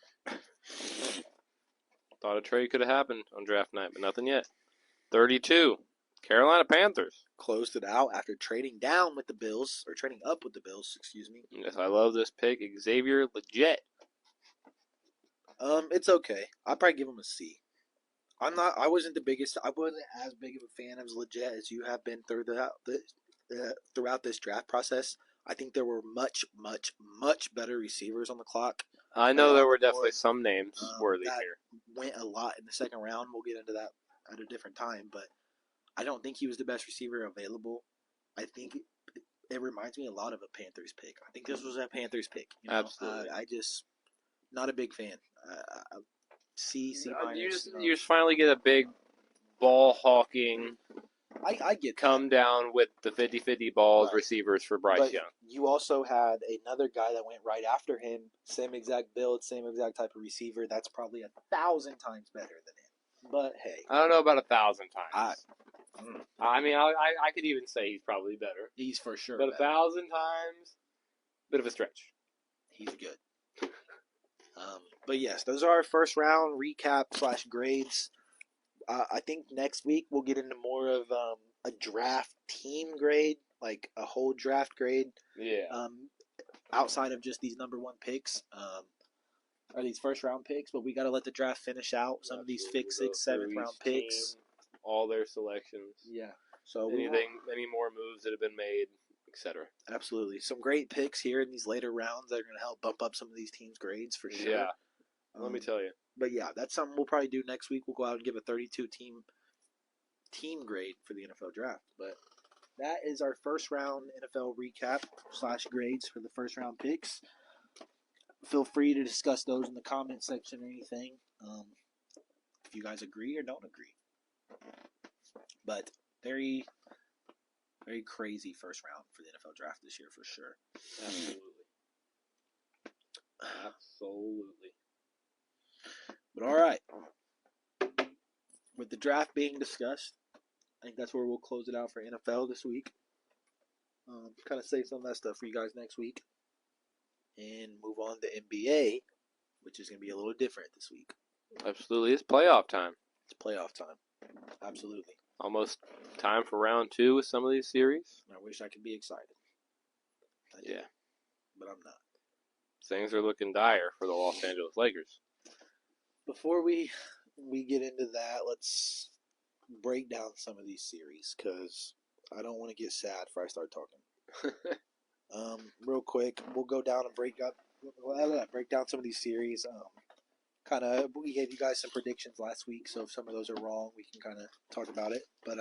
thought a trade could have happened on draft night, but nothing yet. 32, Carolina Panthers. Closed it out after trading down with the Bills, or trading up with the Bills, excuse me. Yes, I love this pick. Xavier Legit. It's okay. I'd probably give him a C. I wasn't as big of a fan of Legit as you have been throughout this draft process. I think there were much, much, much better receivers on the clock. I know there were definitely some names worthy that here. Went a lot in the second round. We'll get into that at a different time, but I don't think he was the best receiver available. I think it reminds me a lot of a Panthers pick. I think this was a Panthers pick. You know? Absolutely. I just not a big fan. C minus. You just finally get a big ball hawking. I get come down with the 50-50 balls right. Receivers for Bryce but Young. You also had another guy that went right after him, same exact build, same exact type of receiver. That's probably 1,000 times better than him. But hey, I don't know about 1,000 times. I mean, I could even say he's probably better. He's for sure. But 1,000 times, bit of a stretch. He's good. But yes, those are our first round recap / grades. I think next week we'll get into more of a draft team grade, like a whole draft grade. Yeah. Outside of just these number one picks, or these first round picks, but we got to let the draft finish out. Some of these 5th, 6th, 7th round picks, all their selections. Yeah. So any more moves that have been made, etc. Absolutely, some great picks here in these later rounds that are going to help bump up some of these teams' grades for sure. Yeah. Let me tell you. But yeah, that's something we'll probably do next week. We'll go out and give a 32 team grade for the NFL draft. But that is our first round NFL recap / grades for the first round picks. Feel free to discuss those in the comment section or anything. If you guys agree or don't agree. But very, very crazy first round for the NFL draft this year for sure. Absolutely. But all right. With the draft being discussed, I think that's where we'll close it out for NFL this week. Kind of save some of that stuff for you guys next week. And move on to NBA, which is going to be a little different this week. Absolutely. It's playoff time. It's playoff time. Absolutely. Almost time for round 2 with some of these series. I wish I could be excited. Yeah. But I'm not. Things are looking dire for the Los Angeles Lakers. Before we get into that, let's break down some of these series because I don't want to get sad before I start talking. Real quick, we'll go down and break down some of these series. We gave you guys some predictions last week, so if some of those are wrong, we can kind of talk about it. But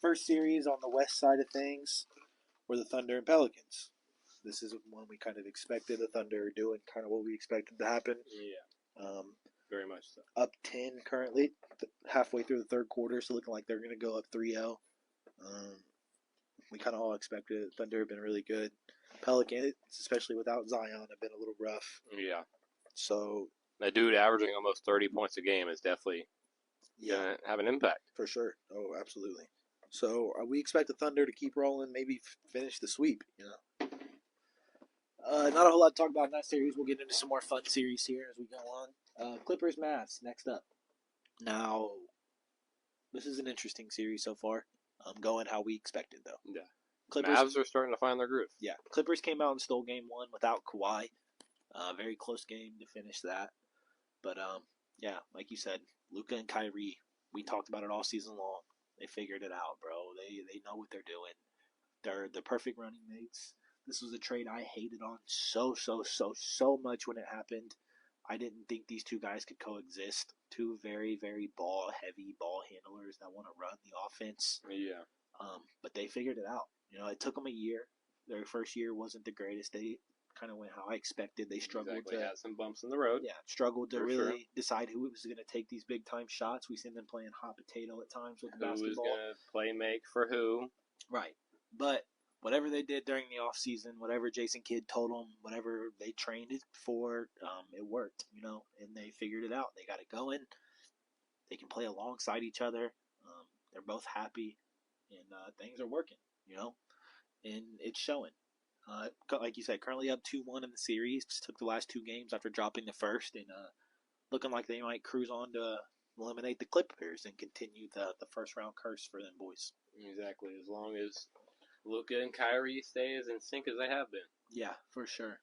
first series on the west side of things were the Thunder and Pelicans. This is one we kind of expected the Thunder doing, kind of what we expected to happen. Yeah. Very much so. Up 10 currently, halfway through the third quarter, so looking like they're going to go up 3-0. We kind of all expected it. Thunder have been really good. Pelicans, especially without Zion, have been a little rough. Yeah. So that dude averaging almost 30 points a game is definitely going to have an impact. For sure. Oh, absolutely. So we expect the Thunder to keep rolling, maybe finish the sweep, you know. Not a whole lot to talk about in that series. We'll get into some more fun series here as we go on. Clippers Mavs next up. Now, this is an interesting series so far. Going how we expected, though. Yeah. Clippers, Mavs are starting to find their groove. Yeah. Clippers came out and stole game 1 without Kawhi. Very close game to finish that. But, yeah, like you said, Luka and Kyrie, we talked about it all season long. They figured it out, bro. They know what they're doing. They're the perfect running mates. This was a trade I hated on so much when it happened. I didn't think these two guys could coexist. Two very, very ball-heavy ball handlers that want to run the offense. Yeah. But they figured it out. You know, it took them a year. Their first year wasn't the greatest. They kind of went how I expected. They struggled to had some bumps in the road. Yeah, struggled to really decide who was going to take these big-time shots. We seen them playing hot potato at times with the basketball. Who was going to play make for who. Right. But whatever they did during the off season, whatever Jason Kidd told them, whatever they trained it for, it worked, and they figured it out. They got it going. They can play alongside each other. They're both happy, and things are working, and it's showing. Like you said, currently up 2-1 in the series. Just took the last two games after dropping the first, and looking like they might cruise on to eliminate the Clippers and continue the first round curse for them boys. Exactly, as long as Luka and Kyrie stay as in sync as they have been. Yeah, for sure.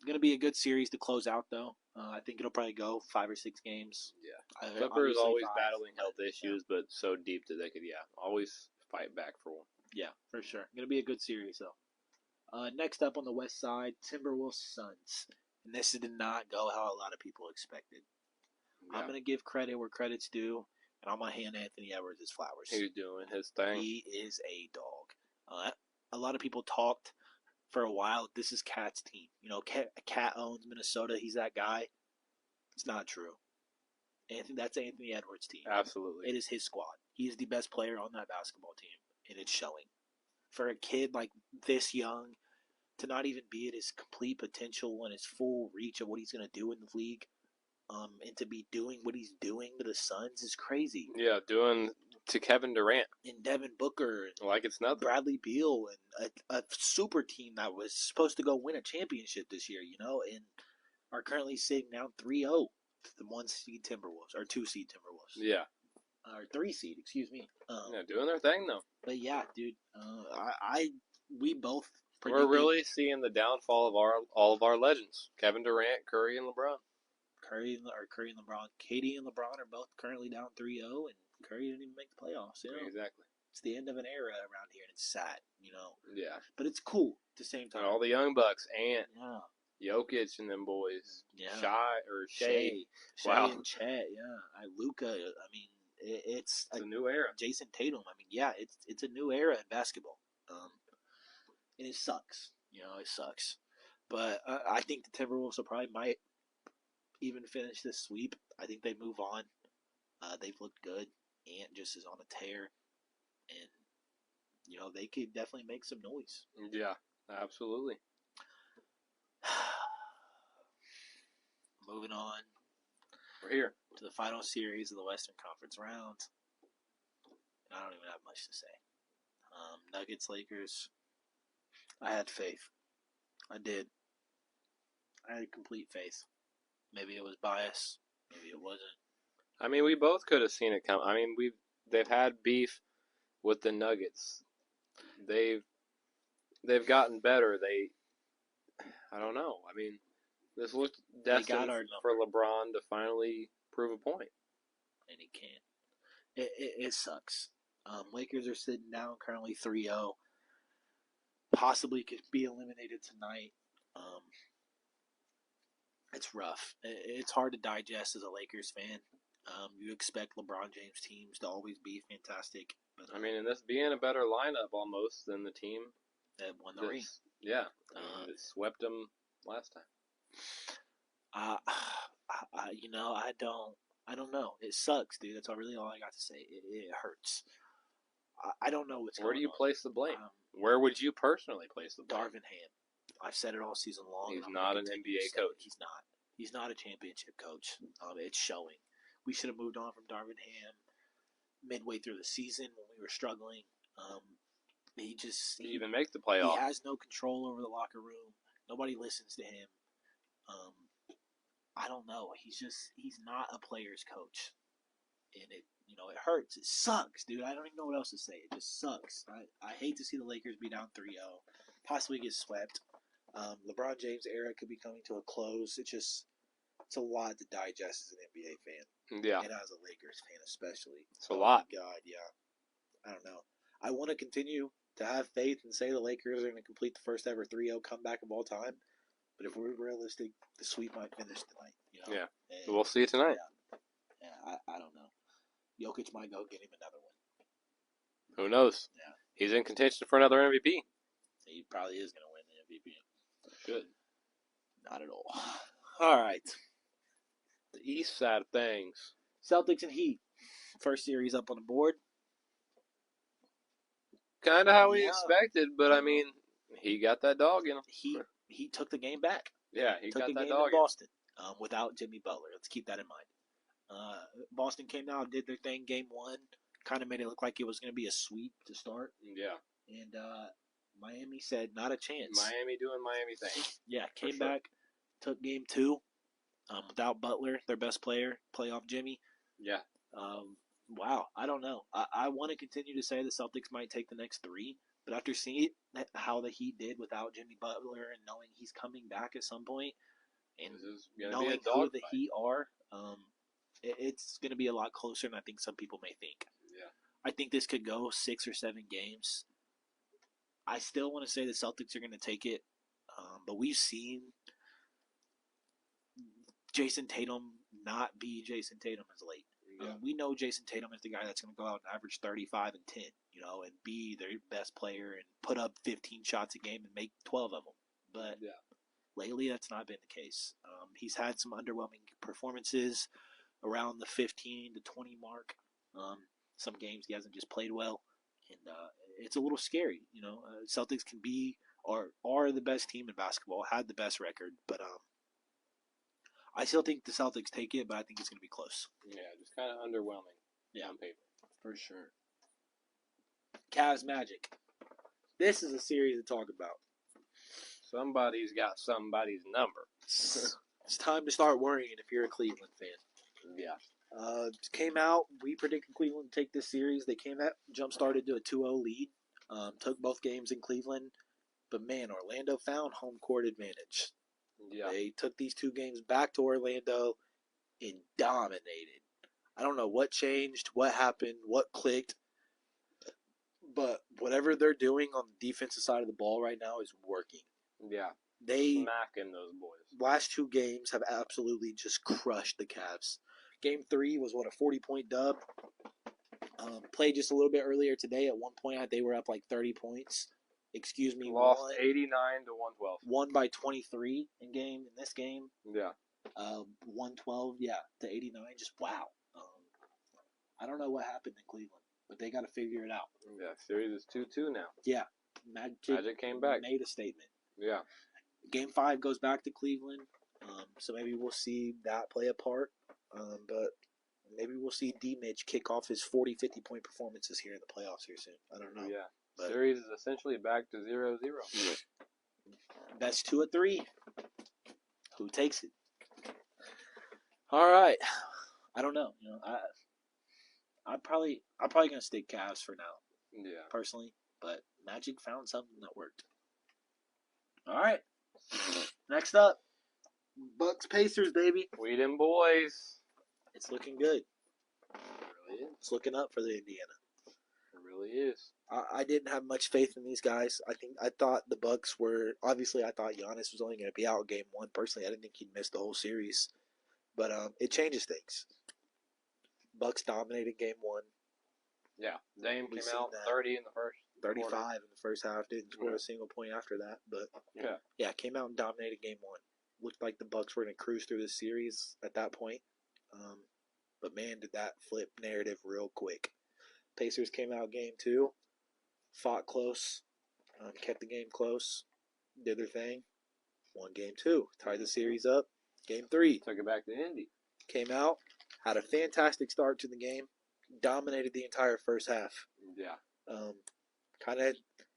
Going to be a good series to close out, though. I think it'll probably go 5 or 6 games. Yeah, Clippers always battling health issues, but so deep that they could, always fight back for one. Yeah, for sure. Going to be a good series, though. Next up on the west side, Timberwolves Suns. And this did not go how a lot of people expected. Yeah. I'm going to give credit where credit's due, and I'm going to hand Anthony Edwards his flowers. He's doing his thing. He is a dog. A lot of people talked for a while, this is Cat's team. Cat owns Minnesota. He's that guy. It's not true. That's Anthony Edwards' team. Absolutely. It is his squad. He is the best player on that basketball team, and it's showing. For a kid like this young to not even be at his complete potential and his full reach of what he's going to do in the league, and to be doing what he's doing to the Suns is crazy. Yeah, doing to Kevin Durant and Devin Booker and like it's nothing. Bradley Beal and a super team that was supposed to go win a championship this year, and are currently sitting down 3-0 to the 1-seed Timberwolves or 2-seed Timberwolves. Yeah. Or 3-seed, excuse me. Doing their thing though. But yeah, dude, we both. We're really seeing the downfall of all of our legends: Kevin Durant, Curry, and LeBron. Curry and LeBron. Katie and LeBron are both currently down 3-0, and Curry didn't even make the playoffs. Exactly. It's the end of an era around here, and it's sad, Yeah. But it's cool at the same time. And all the young bucks, Ant, Jokic, and them boys. Yeah. Shea. Wow. And Chet, yeah. Luka. I mean, it's a new era. Jason Tatum. I mean, yeah, it's a new era in basketball. And it sucks. It sucks. But I think the Timberwolves might even finish this sweep. I think they move on. They've looked good. Ant just is on a tear. And, they could definitely make some noise. Yeah, absolutely. Moving on. We're here. To the final series of the Western Conference round. I don't even have much to say. Nuggets, Lakers. I had faith. I did. I had complete faith. Maybe it was bias. Maybe it wasn't. I mean, we both could have seen it come. I mean, they've had beef with the Nuggets. They've gotten better. I don't know. I mean, this looked destined for LeBron to finally prove a point. And he can't. It sucks. Lakers are sitting down currently 3-0. Possibly could be eliminated tonight. It's rough. It's hard to digest as a Lakers fan. You expect LeBron James teams to always be fantastic. But, I mean, and this being a better lineup almost than the team that won the ring. Yeah. It swept them last time. I don't know. It sucks, dude. That's really all I got to say. It hurts. I don't know what's going on. Where do you place the blame? Where would you personally place the blame? Darvin Ham. I've said it all season long. He's not an NBA coach. He's not. He's not a championship coach. It's showing. We should have moved on from Darvin Ham midway through the season when we were struggling. He even make the playoffs. He has no control over the locker room. Nobody listens to him. I don't know. He's not a player's coach, and it hurts. It sucks, dude. I don't even know what else to say. It just sucks. I hate to see the Lakers be down 3-0, possibly get swept. LeBron James' era could be coming to a close. It's a lot to digest as an NBA fan. Yeah. And as a Lakers fan especially. It's a lot. God, yeah. I don't know. I want to continue to have faith and say the Lakers are going to complete the first ever 3-0 comeback of all time. But if we're realistic, the sweep might finish tonight. Yeah. And we'll see it tonight. Yeah, I don't know. Jokic might go get him another one. Who knows? Yeah. He's in contention for another MVP. He probably is going to win the MVP. Should. Not at all. All right. The East side of things. Celtics and Heat. First series up on the board. Kind of how we expected, but I mean, He got that dog in him. He took the game back. Yeah, he Took got a that game dog in Boston without Jimmy Butler. Let's keep that in mind. Boston came out, did their thing game one, kind of made it look like it was going to be a sweep to start. Yeah. And Miami said, not a chance. Miami doing Miami things. Yeah, came back, took game two without Butler, their best player, playoff Jimmy. Yeah. Wow, I don't know. I want to continue to say the Celtics might take the next three, but after seeing how the Heat did without Jimmy Butler and knowing he's coming back at some point, and knowing who the Heat are, it's going to be a lot closer than I think some people may think. Yeah. I think this could go 6 or 7 games. I still want to say the Celtics are going to take it, but we've seen Jason Tatum not be Jason Tatum as late. Yeah. We know Jason Tatum is the guy that's going to go out and average 35 and 10, and be their best player and put up 15 shots a game and make 12 of them. But lately, that's not been the case. He's had some underwhelming performances around the 15 to 20 mark. Some games he hasn't just played well, and it's a little scary. Celtics can be or are the best team in basketball, had the best record, but I still think the Celtics take it, but I think it's going to be close. Yeah, just kind of underwhelming on paper. For sure. Cavs Magic. This is a series to talk about. Somebody's got somebody's number. It's time to start worrying if you're a Cleveland fan. Yeah. Came out, we predicted Cleveland to take this series. They came out, jump-started to a 2-0 lead. Took both games in Cleveland. But, man, Orlando found home court advantage. Yeah. They took these 2 games back to Orlando and dominated. I don't know what changed, what happened, what clicked, but whatever they're doing on the defensive side of the ball right now is working. Yeah. They smacking those boys. Last 2 games have absolutely just crushed the Cavs. Game 3 was a 40-point dub. Played just a little bit earlier today. At one point, they were up like 30 points. Excuse me. Lost 89 to 112. Won by 23 in this game. Yeah. 112, to 89. Just wow. I don't know what happened in Cleveland, but they got to figure it out. Yeah, series is 2-2 now. Yeah. Magic came back. Made a statement. Yeah. Game 5 goes back to Cleveland, so maybe we'll see that play a part. But maybe we'll see D-Mitch kick off his 40, 50-point performances here in the playoffs here soon. I don't know. Yeah. But series is essentially back to 0-0. Best 2 of 3. Who takes it? All right. I don't know. I'm probably gonna stick Cavs for now. Yeah. Personally, but Magic found something that worked. All right. Next up, Bucks Pacers, baby. We them boys. It's looking good. It really is. It's looking up for the Indiana. It really is. I didn't have much faith in these guys. I thought the Bucks were obviously. I thought Giannis was only going to be out game 1. Personally, I didn't think he'd miss the whole series, but it changes things. Bucks dominated game 1. Yeah, Dame came out 30 in the first. 35 quarter. In the first half. Didn't score a single point after that, but came out and dominated game 1. Looked like the Bucks were going to cruise through the series at that point. But man, did that flip narrative real quick. Pacers came out game 2, fought close, kept the game close, did their thing, won game 2, tied the series up. Game 3, took it back to Indy. Came out, had a fantastic start to the game, dominated the entire first half. Yeah. Kind of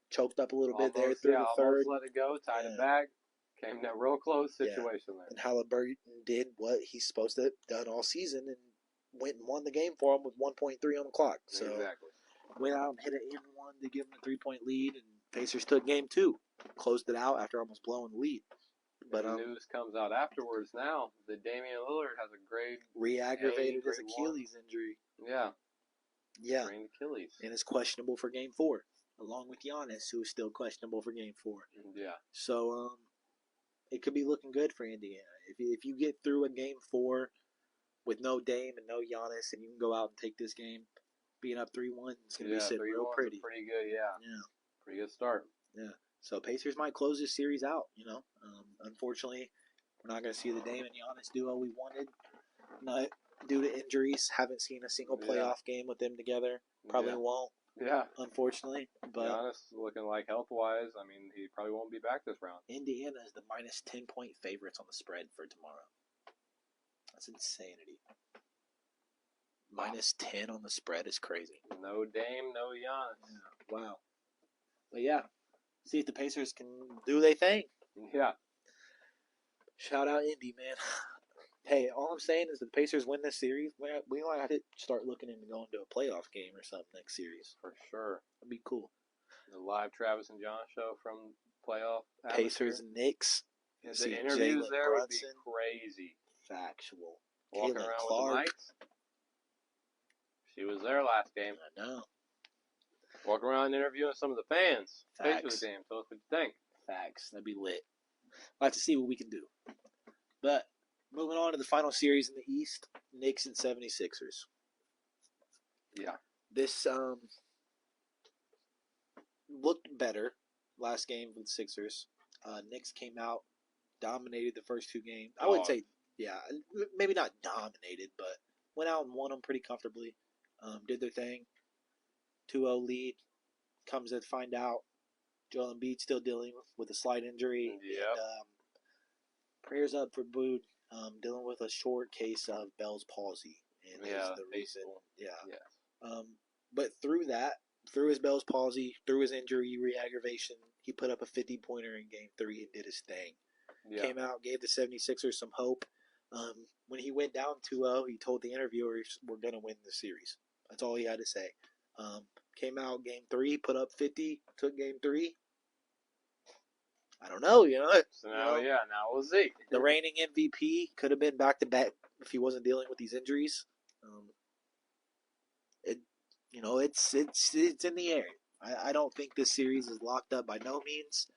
choked up a little bit there through the third. Let it go, tied it back. Came to a real close situation there. And Halliburton did what he's supposed to have done all season and went and won the game for him with 1.3 on the clock. So exactly. Went out and hit an in-one to give him a 3-point lead, and Pacers took game 2. Closed it out after almost blowing the lead. But the news comes out afterwards now that Damian Lillard has a grade re-aggravated his Achilles injury. Yeah. Yeah. Strained Achilles. And is questionable for game 4, along with Giannis, who is still questionable for game 4. Yeah. So it could be looking good for Indiana. If you get through a game 4 with no Dame and no Giannis, and you can go out and take this game, being up 3-1, it's going to be sitting real pretty. Pretty good, yeah. Pretty good start. Yeah. So Pacers might close this series out, Unfortunately, we're not going to see the Dame and Giannis duo we wanted. Not due to injuries. Haven't seen a single playoff game with them together. Probably won't. Yeah. unfortunately. But Giannis looking like health-wise, I mean, he probably won't be back this round. Indiana is the minus 10-point favorites on the spread for tomorrow. That's insanity. Minus 10 on the spread is crazy. No Dame, no Giannis. Yeah. Wow. But yeah, see if the Pacers can do their thing. Yeah. Shout out Indy, man. Hey, all I'm saying is the Pacers win this series. We might have to start looking into going to a playoff game or something next series. For sure. That'd be cool. The live Travis and Jon show from playoff Pacers and Knicks. The interviews Jalen there Brunson. would be crazy. Factual. Walking Caitlin around Clark. with the mics. She was there last game. I know. Walking around interviewing some of the fans. Facts. Pacers game. Tell us what you think. Facts. That'd be lit. We'll have to see what we can do. But moving on to the final series in the East, Knicks and 76ers. Yeah. This looked better last game with the Sixers. Knicks came out, dominated the first two games. I wouldn't say, maybe not dominated, but went out and won them pretty comfortably. Did their thing. 2-0 lead. Comes to find out Joel Embiid still dealing with a slight injury. Yep. And, prayers up for Bood, dealing with a short case of Bell's palsy. And is the reason. Yeah. Yes. But through that, through his Bell's palsy, through his injury re-aggravation, he put up a 50-pointer in Game 3 and did his thing. Yeah. Came out, gave the 76ers some hope. When he went down 2-0, he told the interviewers, we're going to win the series. That's all he had to say. Came out Game 3, put up 50, took Game 3. I don't know, So now we'll see. The reigning MVP could have been back-to-back if he wasn't dealing with these injuries. It's in the air. I don't think this series is locked up by no means.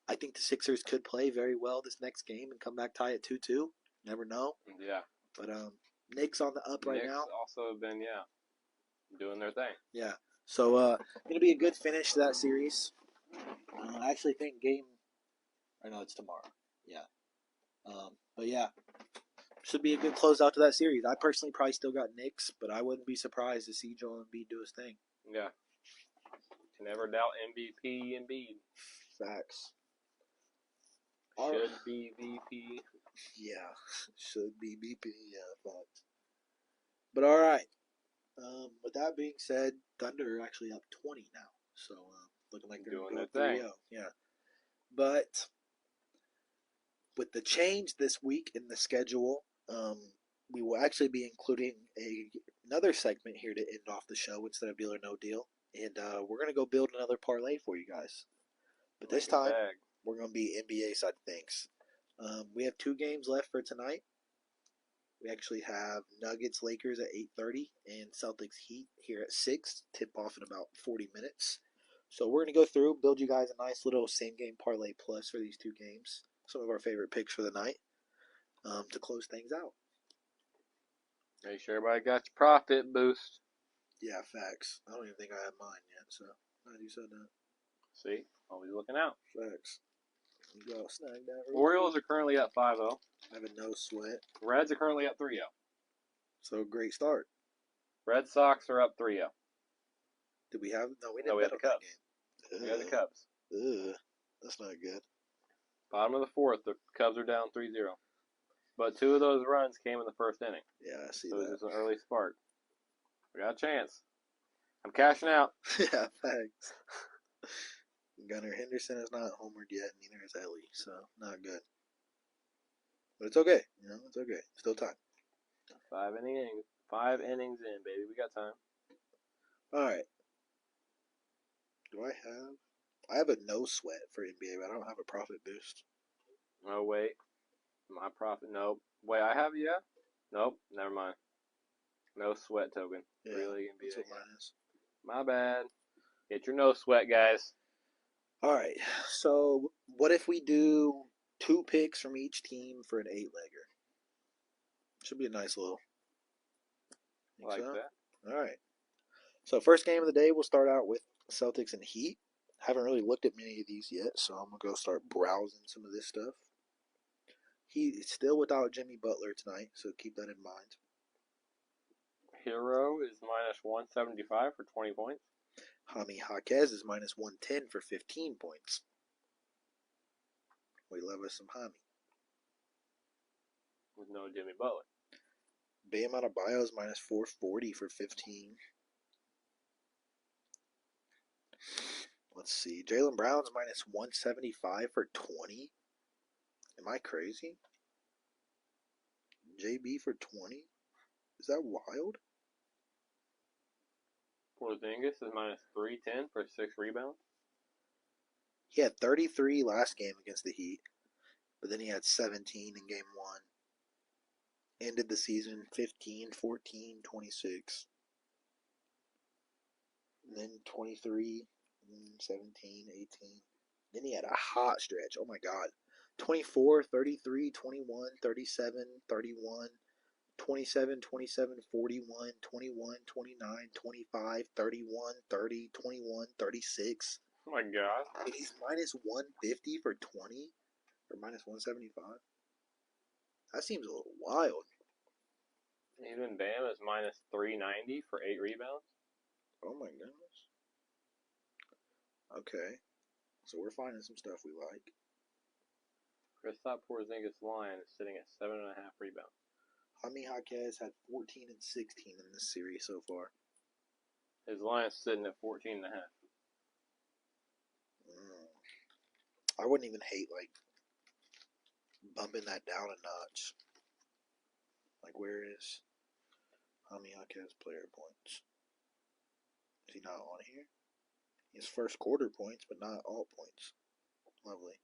I think the Sixers could play very well this next game and come back tie at 2-2. Never know. Yeah. But Knicks on the up right now. Also have been doing their thing. Yeah. So gonna be a good finish to that series. I actually think it's tomorrow. Yeah. But yeah, should be a good closeout to that series. I personally probably still got Knicks, but I wouldn't be surprised to see Joel Embiid do his thing. Yeah. Can never doubt MVP Embiid. Facts. Should be VP. Yeah, should be VP. Yeah, facts. But all right. With that being said, Thunder are actually up 20 now, so looking like they're doing going their 3-0. Yeah. But with the change this week in the schedule, we will actually be including another segment here to end off the show instead of Deal or No Deal. And we're going to go build another parlay for you guys. But this time, we're going to be NBA side of things. We have 2 games left for tonight. We actually have Nuggets Lakers at 8:30 and Celtics Heat here at 6. Tip off in about 40 minutes. So we're going to go through, build you guys a nice little same game parlay plus for these 2 games. Some of our favorite picks for the night to close things out. Make sure everybody got your profit boost. Yeah, facts. I don't even think I have mine yet, so glad you said that. See? Always looking out. Facts. You go snag that. Orioles are currently up 5-0. Having no sweat. Reds are currently up 3-0. So great start. Red Sox are up 3-0. Did we have? No, we didn't. No, we had the Cubs. We had the Cubs. That's not good. Bottom of the 4th, the Cubs are down 3-0. But 2 of those runs came in the first inning. Yeah, I see so that. So it was just an early spark. We got a chance. I'm cashing out. Yeah, thanks. Gunnar Henderson is not homered yet, neither is Ellie, so not good. But it's okay. It's okay. Still time. 5 innings in, baby. We got time. All right. Do I have a no sweat for NBA, but I don't have a profit boost. Oh, wait. My profit, nope. Wait, I have, yeah? Nope, never mind. No sweat token. Yeah, really NBA. That's what mine is. My bad. Get your no sweat, guys. All right. So what if we do 2 picks from each team for an 8-legger? Should be a nice little. Like that. All right. So first game of the day, we'll start out with Celtics and Heat. Haven't really looked at many of these yet, so I'm going to go start browsing some of this stuff. Heat is still without Jimmy Butler tonight, so keep that in mind. Hero is minus 175 for 20 points. Jaime Jaquez is minus 110 for 15 points. We love us some Jaime. With no Jimmy Butler. Bam Adebayo is minus 440 for 15. Let's see. Jaylen Brown's minus 175 for 20. Am I crazy? JB for 20? Is that wild? Porzingis is minus 310 for 6 rebounds. He had 33 last game against the Heat, but then he had 17 in game 1. Ended the season 15, 14, 26. And then 23, 17, 18. Then he had a hot stretch. Oh my God. 24, 33, 21, 37, 31, 27, 27, 41, 21, 29, 25, 31, 30, 21, 36. Oh my God. And he's minus 150 for 20 or minus 175. That seems a little wild. Even Bam is minus 390 for 8 rebounds. Oh my goodness. Okay. So we're finding some stuff we like. Kristaps Porzingis' line is sitting at 7.5 rebounds. Jaime Jaquez had 14 and 16 in this series so far. His line is sitting at 14.5. I wouldn't even hate like bumping that down a notch. Like, where is Jaime Jaquez player points? Is he not on here? He has first quarter points, but not all points. Lovely.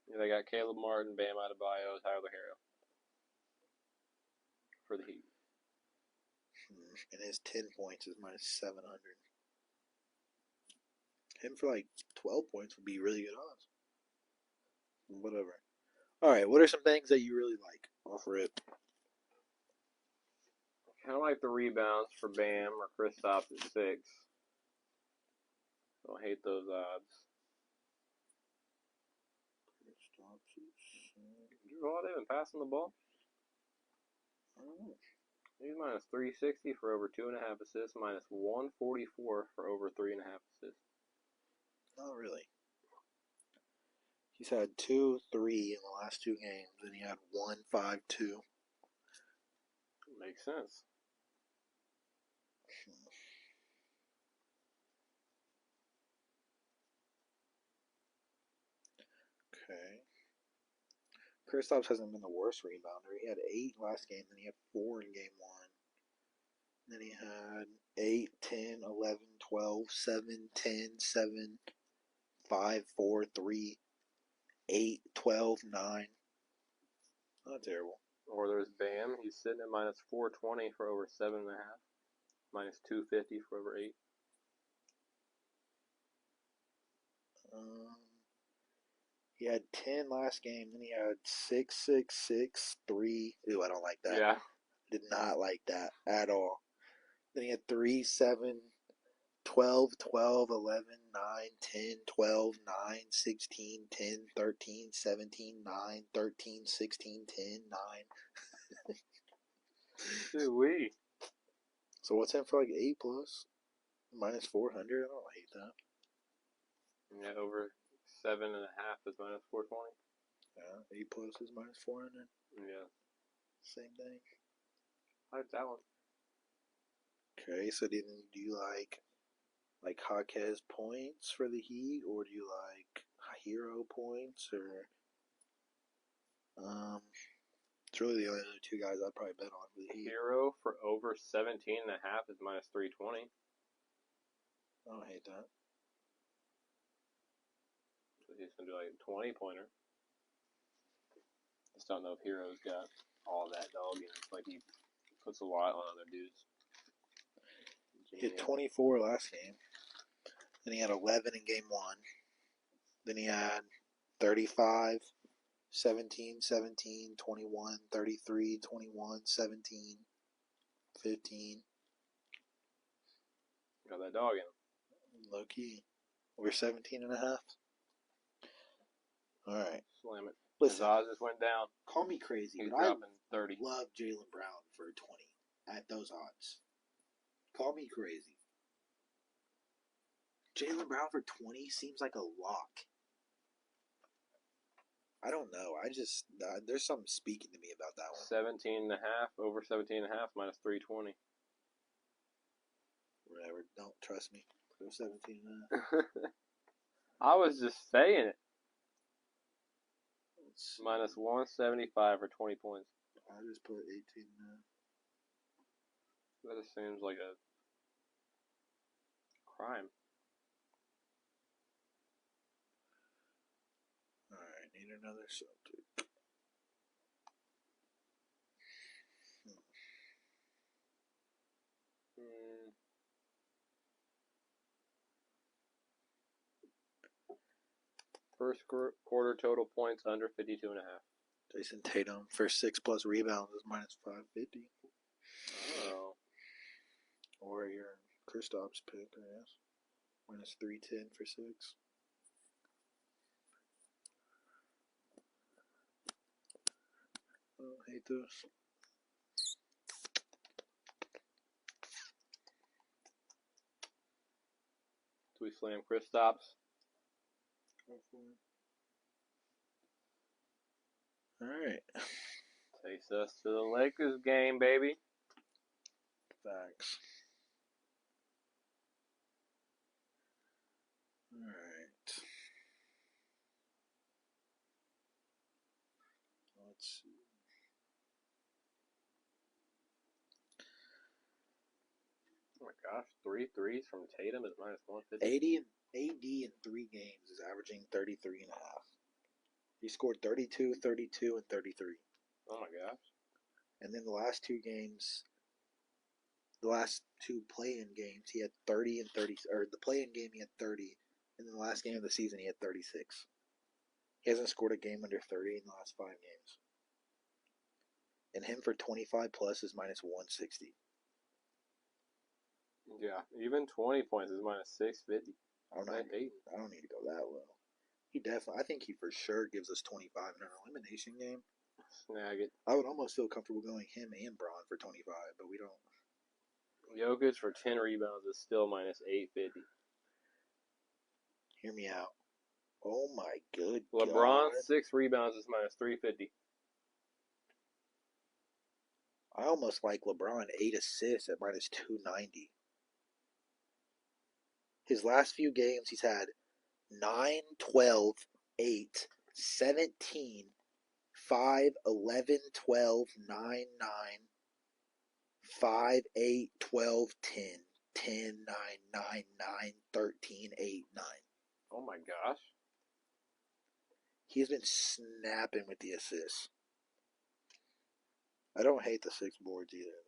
Yeah, they got Caleb Martin, Bam Adebayo, Tyler Hero for the Heat. And his 10 points is minus 700. Him for like 12 points would be really good odds. Whatever. Alright, what are some things that you really like? Offer it. Kind of like the rebounds for Bam or Kristaps at 6. Don't hate those odds. Drew Holiday been passing the ball? He's minus 360 for over 2.5 assists, minus 144 for over 3.5 assists. Not really. He's had 2, 3 in the last 2 games, and he had 1, 5, 2. Makes sense. Okay. Kristaps hasn't been the worst rebounder. He had 8 last game, then he had 4 in game 1. Then he had 8, 10, 11, 12, 7, 10, 7, 5, 4, 3, 8, 12, 9. Not terrible. Or there's Bam. He's sitting at minus 420 for over 7.5. Minus 250 for over 8. He had 10 last game, then he had 6, 6, 6, 3. Ew, I don't like that. Yeah. Did not like that at all. Then he had 3, 7, 12, 12, 11, 9, 10, 12, 9, 16, 10, 13, 17, 9, 13, 16, 10, 9. Ooh-wee. So what's in for like 8 plus? Minus 400? I don't hate that. Yeah, over 7.5 is minus 420. Yeah, 8 plus is minus 400. Yeah. Same thing. I like that one. Okay, so do you like Jaquez points for the Heat, or do you like Hero points, or it's really the only other 2 guys I'd probably bet on for the Heat. Hero for over 17.5 is minus 320. I don't hate that. So he's gonna do like a 20-pointer. Just don't know if Hero's got all that dog in it. Like he puts a lot on other dudes. He had 24 last game. Then he had 11 in game 1. Then he had 35, 17, 17, 21, 33, 21, 17, 15. Got that dog in him. Low key. We're 17 and a half. All right. Slam it. Listen, his odds just went down. Call me crazy, He's but I dropping 30. love Jaylen Brown for 20 at those odds. Call me crazy. Jaylen Brown for 20 seems like a lock. I don't know. There's something speaking to me about that one. 17.5, over 17.5, minus 320. Whatever. Don't trust me. Go 17 I was just saying it. Minus 175 for 20 points. I just put 18 That just seems like a crime. Alright, need another subject. First quarter total points under 52.5. Jason Tatum for 6+ rebounds is minus 550. Oh. Or your Kristaps pick, I guess. Minus 310 for 6. I don't hate those. Do we slam Kristaps? Alright. Takes us to the Lakers game, baby. Facts. Alright. Let's see. Oh my gosh, 3 threes from Tatum is minus 150. AD in 3 games is averaging 33.5. He scored 32, 32, and 33. Oh my gosh. And then the last 2 games, the last 2 play-in games, he had 30 and 30. Or the play-in game, he had 30. And then the last game of the season, he had 36. He hasn't scored a game under 30 in the last 5 games. And him for 25 plus is minus 160. Yeah, even 20 points is minus 650. I don't need to go that low. I think he for sure gives us 25 in an elimination game. Snag it. I would almost feel comfortable going him and Braun for 25, but we don't. Jokic for 10 rebounds is still minus 850. Hear me out. Oh my good LeBron, God. 6 rebounds is minus 350. I almost like LeBron 8 assists at minus 290. His last few games, he's had 9, 12, 8, 17, 5, 11, 12, 9, 9, 5, 8, 12, 10, 10, 9, 9, 9, 13, 8, 9. Oh my gosh. He's been snapping with the assists. I don't hate the 6 boards either,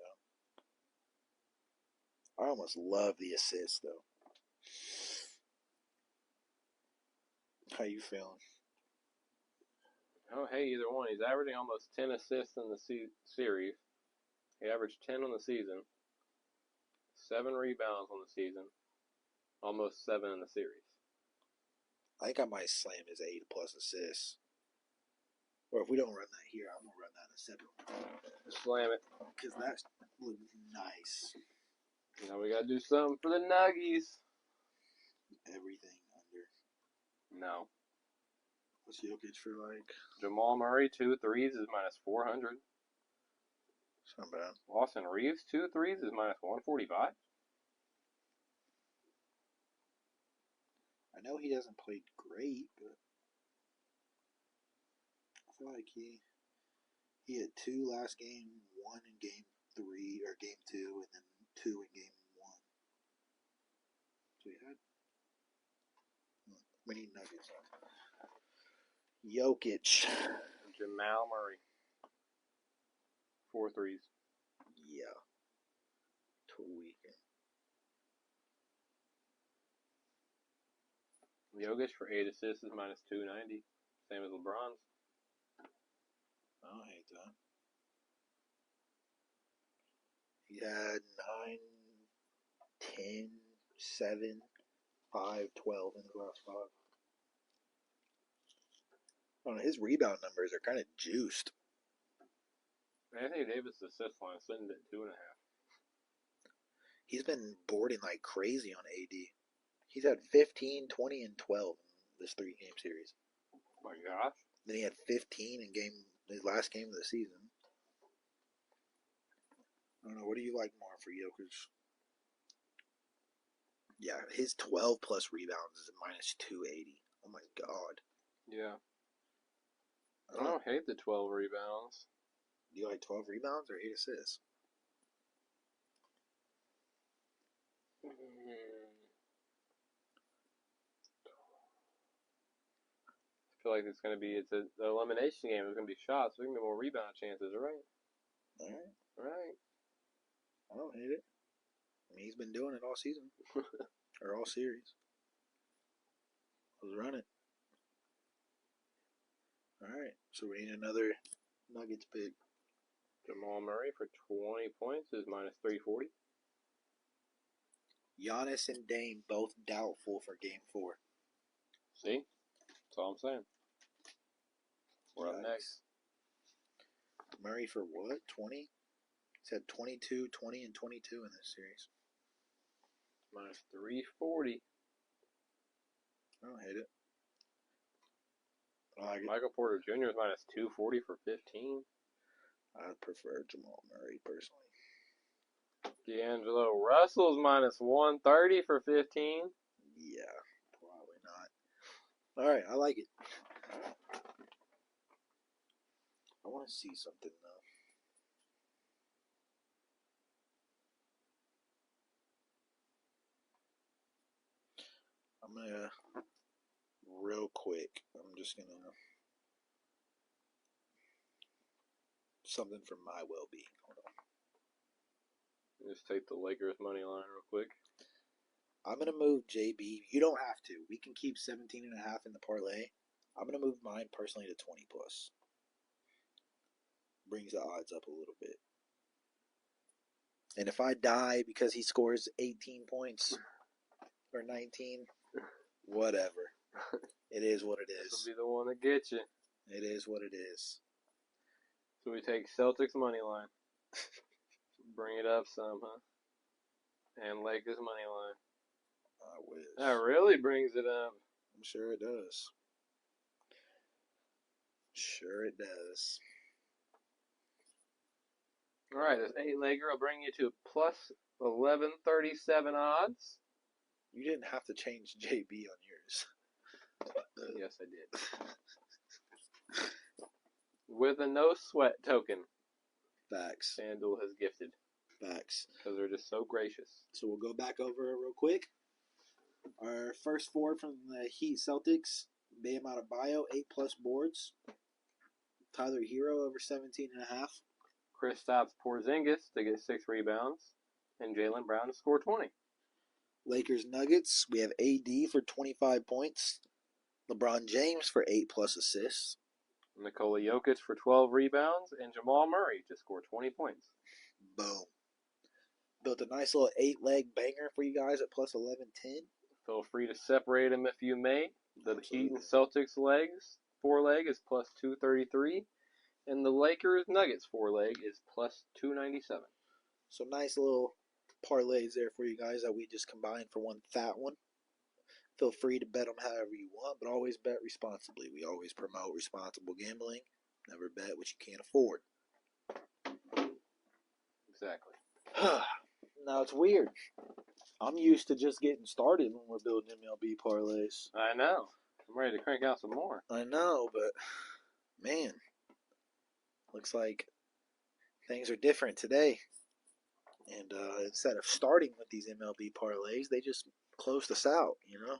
though. I almost love the assists, though. How you feeling? Oh, hey, either one. He's averaging almost 10 assists in the series. He averaged 10 on the season. 7 rebounds on the season. Almost 7 in the series. I think I might slam his 8 plus assists. Or if we don't run that here, I'm going to run that in a separate. Slam it. Because that looks nice. Now we got to do something for the Nuggies. Everything under. No. What's Jokic for like? Jamal Murray, 2 threes is minus 400. It's not bad. Austin Reeves, 2 threes is minus 145. I know he hasn't played great, but I feel like he had 2 last game, 1 in game 3 or game 2, and then 2 in game 1. So he had. We need Nuggets. Jokic. Jamal Murray, 4 threes. Yeah. Tweaking. Jokic for 8 assists is minus 290. Same as LeBron's. I don't hate that. He had 9, 10, 7, 5, 12 in his last 5. I don't know, his rebound numbers are kind of juiced. Anthony Davis' assist line is sitting at 2.5. He's been boarding like crazy on AD. He's had 15, 20, and 12 in this 3-game series. My gosh. Then he had 15 in his last game of the season. I don't know. What do you like more for Jokic? Yeah, his 12 plus rebounds is minus 280. Oh my god. Yeah. I don't hate the 12 rebounds. Do you like 12 rebounds or 8 assists? I feel like it's the elimination game. There's going to be shots. So there's going to be more rebound chances, right? Alright. Right. I don't hate it. I mean, he's been doing it all season. Or all series. Let's run it. Alright, so we need another Nuggets pick. Jamal Murray for 20 points is minus 340. Giannis and Dame both doubtful for game 4. See? That's all I'm saying. We're up next. Murray for what? 20? He's had 22, 20, and 22 in this series. Minus 340. I don't hate it. I like it. Michael Porter Jr. is minus 240 for 15. I'd prefer Jamal Murray personally. D'Angelo Russell's minus 130 for 15. Yeah, probably not. Alright, I like it. I want to see something though. I'm gonna real quick. I'm just gonna something for my well-being. Hold on. Just take the Lakers money line real quick. I'm gonna move JB. You don't have to. We can keep 17.5 in the parlay. I'm gonna move mine personally to 20 plus. Brings the odds up a little bit. And if I die because he scores 18 points or 19, whatever. It is what it is. This will be the one that gets you. It is what it is. So we take Celtics money line. Bring it up some, huh? And Lakers money line. I wish. That really brings it up. I'm sure it does. Sure it does. All right, this 8-legger will bring you to plus 1137 odds. You didn't have to change JB on yours. Yes, I did. With a no sweat token. Facts. FanDuel has gifted. Facts. Because they're just so gracious. So we'll go back over it real quick. Our first four from the Heat Celtics. Bam Adebayo, 8 plus boards. Tyler Hero over 17.5. Kristaps Porzingis to get 6 rebounds. And Jaylen Brown to score 20. Lakers Nuggets. We have AD for 25 points. LeBron James for 8 plus assists. Nikola Jokic for 12 rebounds. And Jamal Murray to score 20 points. Boom. Built a nice little 8-leg banger for you guys at plus 11.10. Feel free to separate them if you may. The Absolutely. Heat and Celtics legs, 4-leg is plus 233. And the Lakers Nuggets 4-leg is plus 297. So nice little parlays there for you guys that we just combined for one fat one. Feel free to bet them however you want, but always bet responsibly. We always promote responsible gambling. Never bet what you can't afford. Exactly. Now it's weird. I'm used to just getting started when we're building MLB parlays. I know. I'm ready to crank out some more. I know, but man, looks like things are different today. And instead of starting with these MLB parlays, they just closed us out, you know?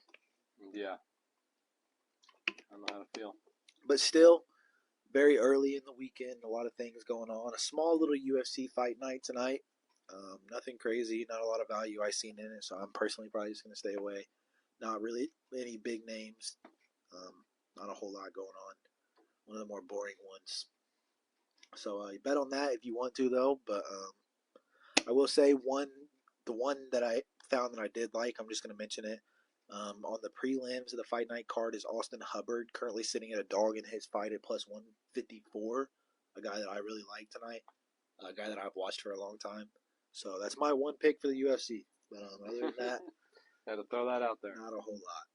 Yeah. I don't know how to feel. But still, very early in the weekend, a lot of things going on. A small little UFC fight night tonight. Nothing crazy, not a lot of value I seen in it, so I'm personally probably just going to stay away. Not really any big names. Not a whole lot going on. One of the more boring ones. So you bet on that if you want to, though. But I will say the one that I found that I did like, I'm just going to mention it. On the prelims of the fight night card is Austin Hubbard, currently sitting at a dog in his fight at plus 154. A guy that I really like tonight. A guy that I've watched for a long time. So that's my one pick for the UFC. But other than that, Had to throw that out there. Not a whole lot.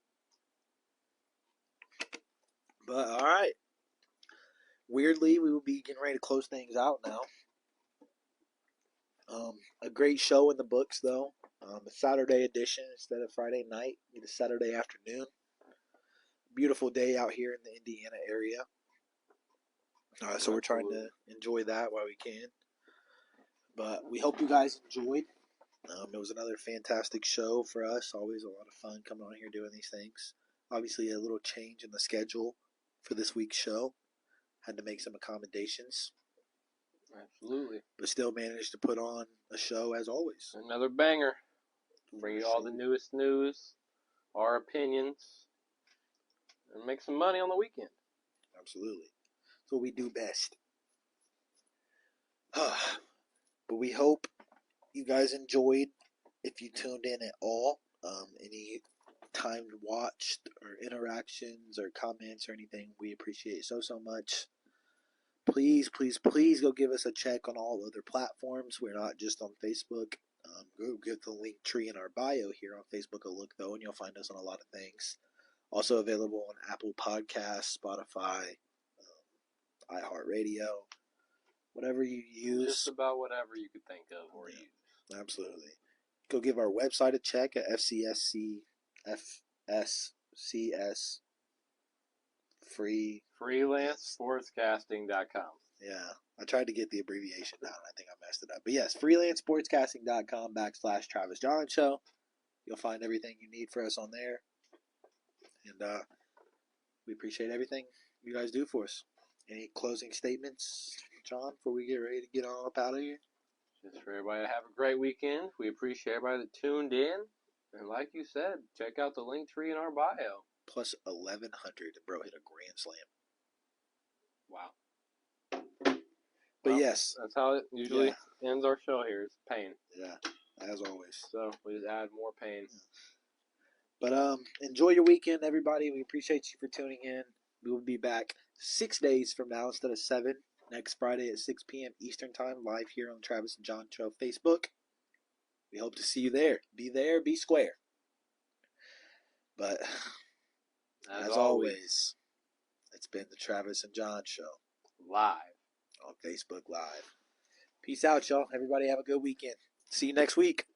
But, all right. Weirdly, we will be getting ready to close things out now. A great show in the books, though. A Saturday edition instead of Friday night. It's a Saturday afternoon. Beautiful day out here in the Indiana area. So we're trying to enjoy that while we can. But we hope you guys enjoyed. It was another fantastic show for us. Always a lot of fun coming on here doing these things. Obviously, a little change in the schedule for this week's show. Had to make some accommodations. Absolutely. But still managed to put on a show as always. Another banger. Bring you all the newest news, our opinions, and make some money on the weekend. Absolutely. That's what we do best. But we hope you guys enjoyed. If you tuned in at all, any timed watched or interactions or comments or anything, we appreciate so much. Please go give us a check on all other platforms. We're not just on Facebook. Go get the link tree in our bio here on Facebook a look, though, and you'll find us on a lot of things. Also available on Apple Podcasts, Spotify, iHeartRadio, whatever you use. Just about whatever you could think of or use. Absolutely. Go give our website a check at FSCS freelancesportscasting.com. Yeah, I tried to get the abbreviation down. I think I messed it up. But yes, freelancesportscasting.com/Travis Jon Show. You'll find everything you need for us on there. And we appreciate everything you guys do for us. Any closing statements, John, before we get ready to get on up out of here? Just for everybody to have a great weekend. We appreciate everybody that tuned in. And like you said, check out the link tree in our bio. Plus 1,100. Bro hit a grand slam. Wow. But yes. That's how it usually ends our show here. It's pain. Yeah, as always. So we just add more pain. But enjoy your weekend, everybody. We appreciate you for tuning in. We will be back 6 days from now instead of 7. Next Friday at 6 p.m. Eastern Time, live here on Travis and Jon Show Facebook. We hope to see you there. Be there, be square. But as always, it's been the Travis and Jon Show. Live. On Facebook Live. Peace out, y'all. Everybody have a good weekend. See you next week.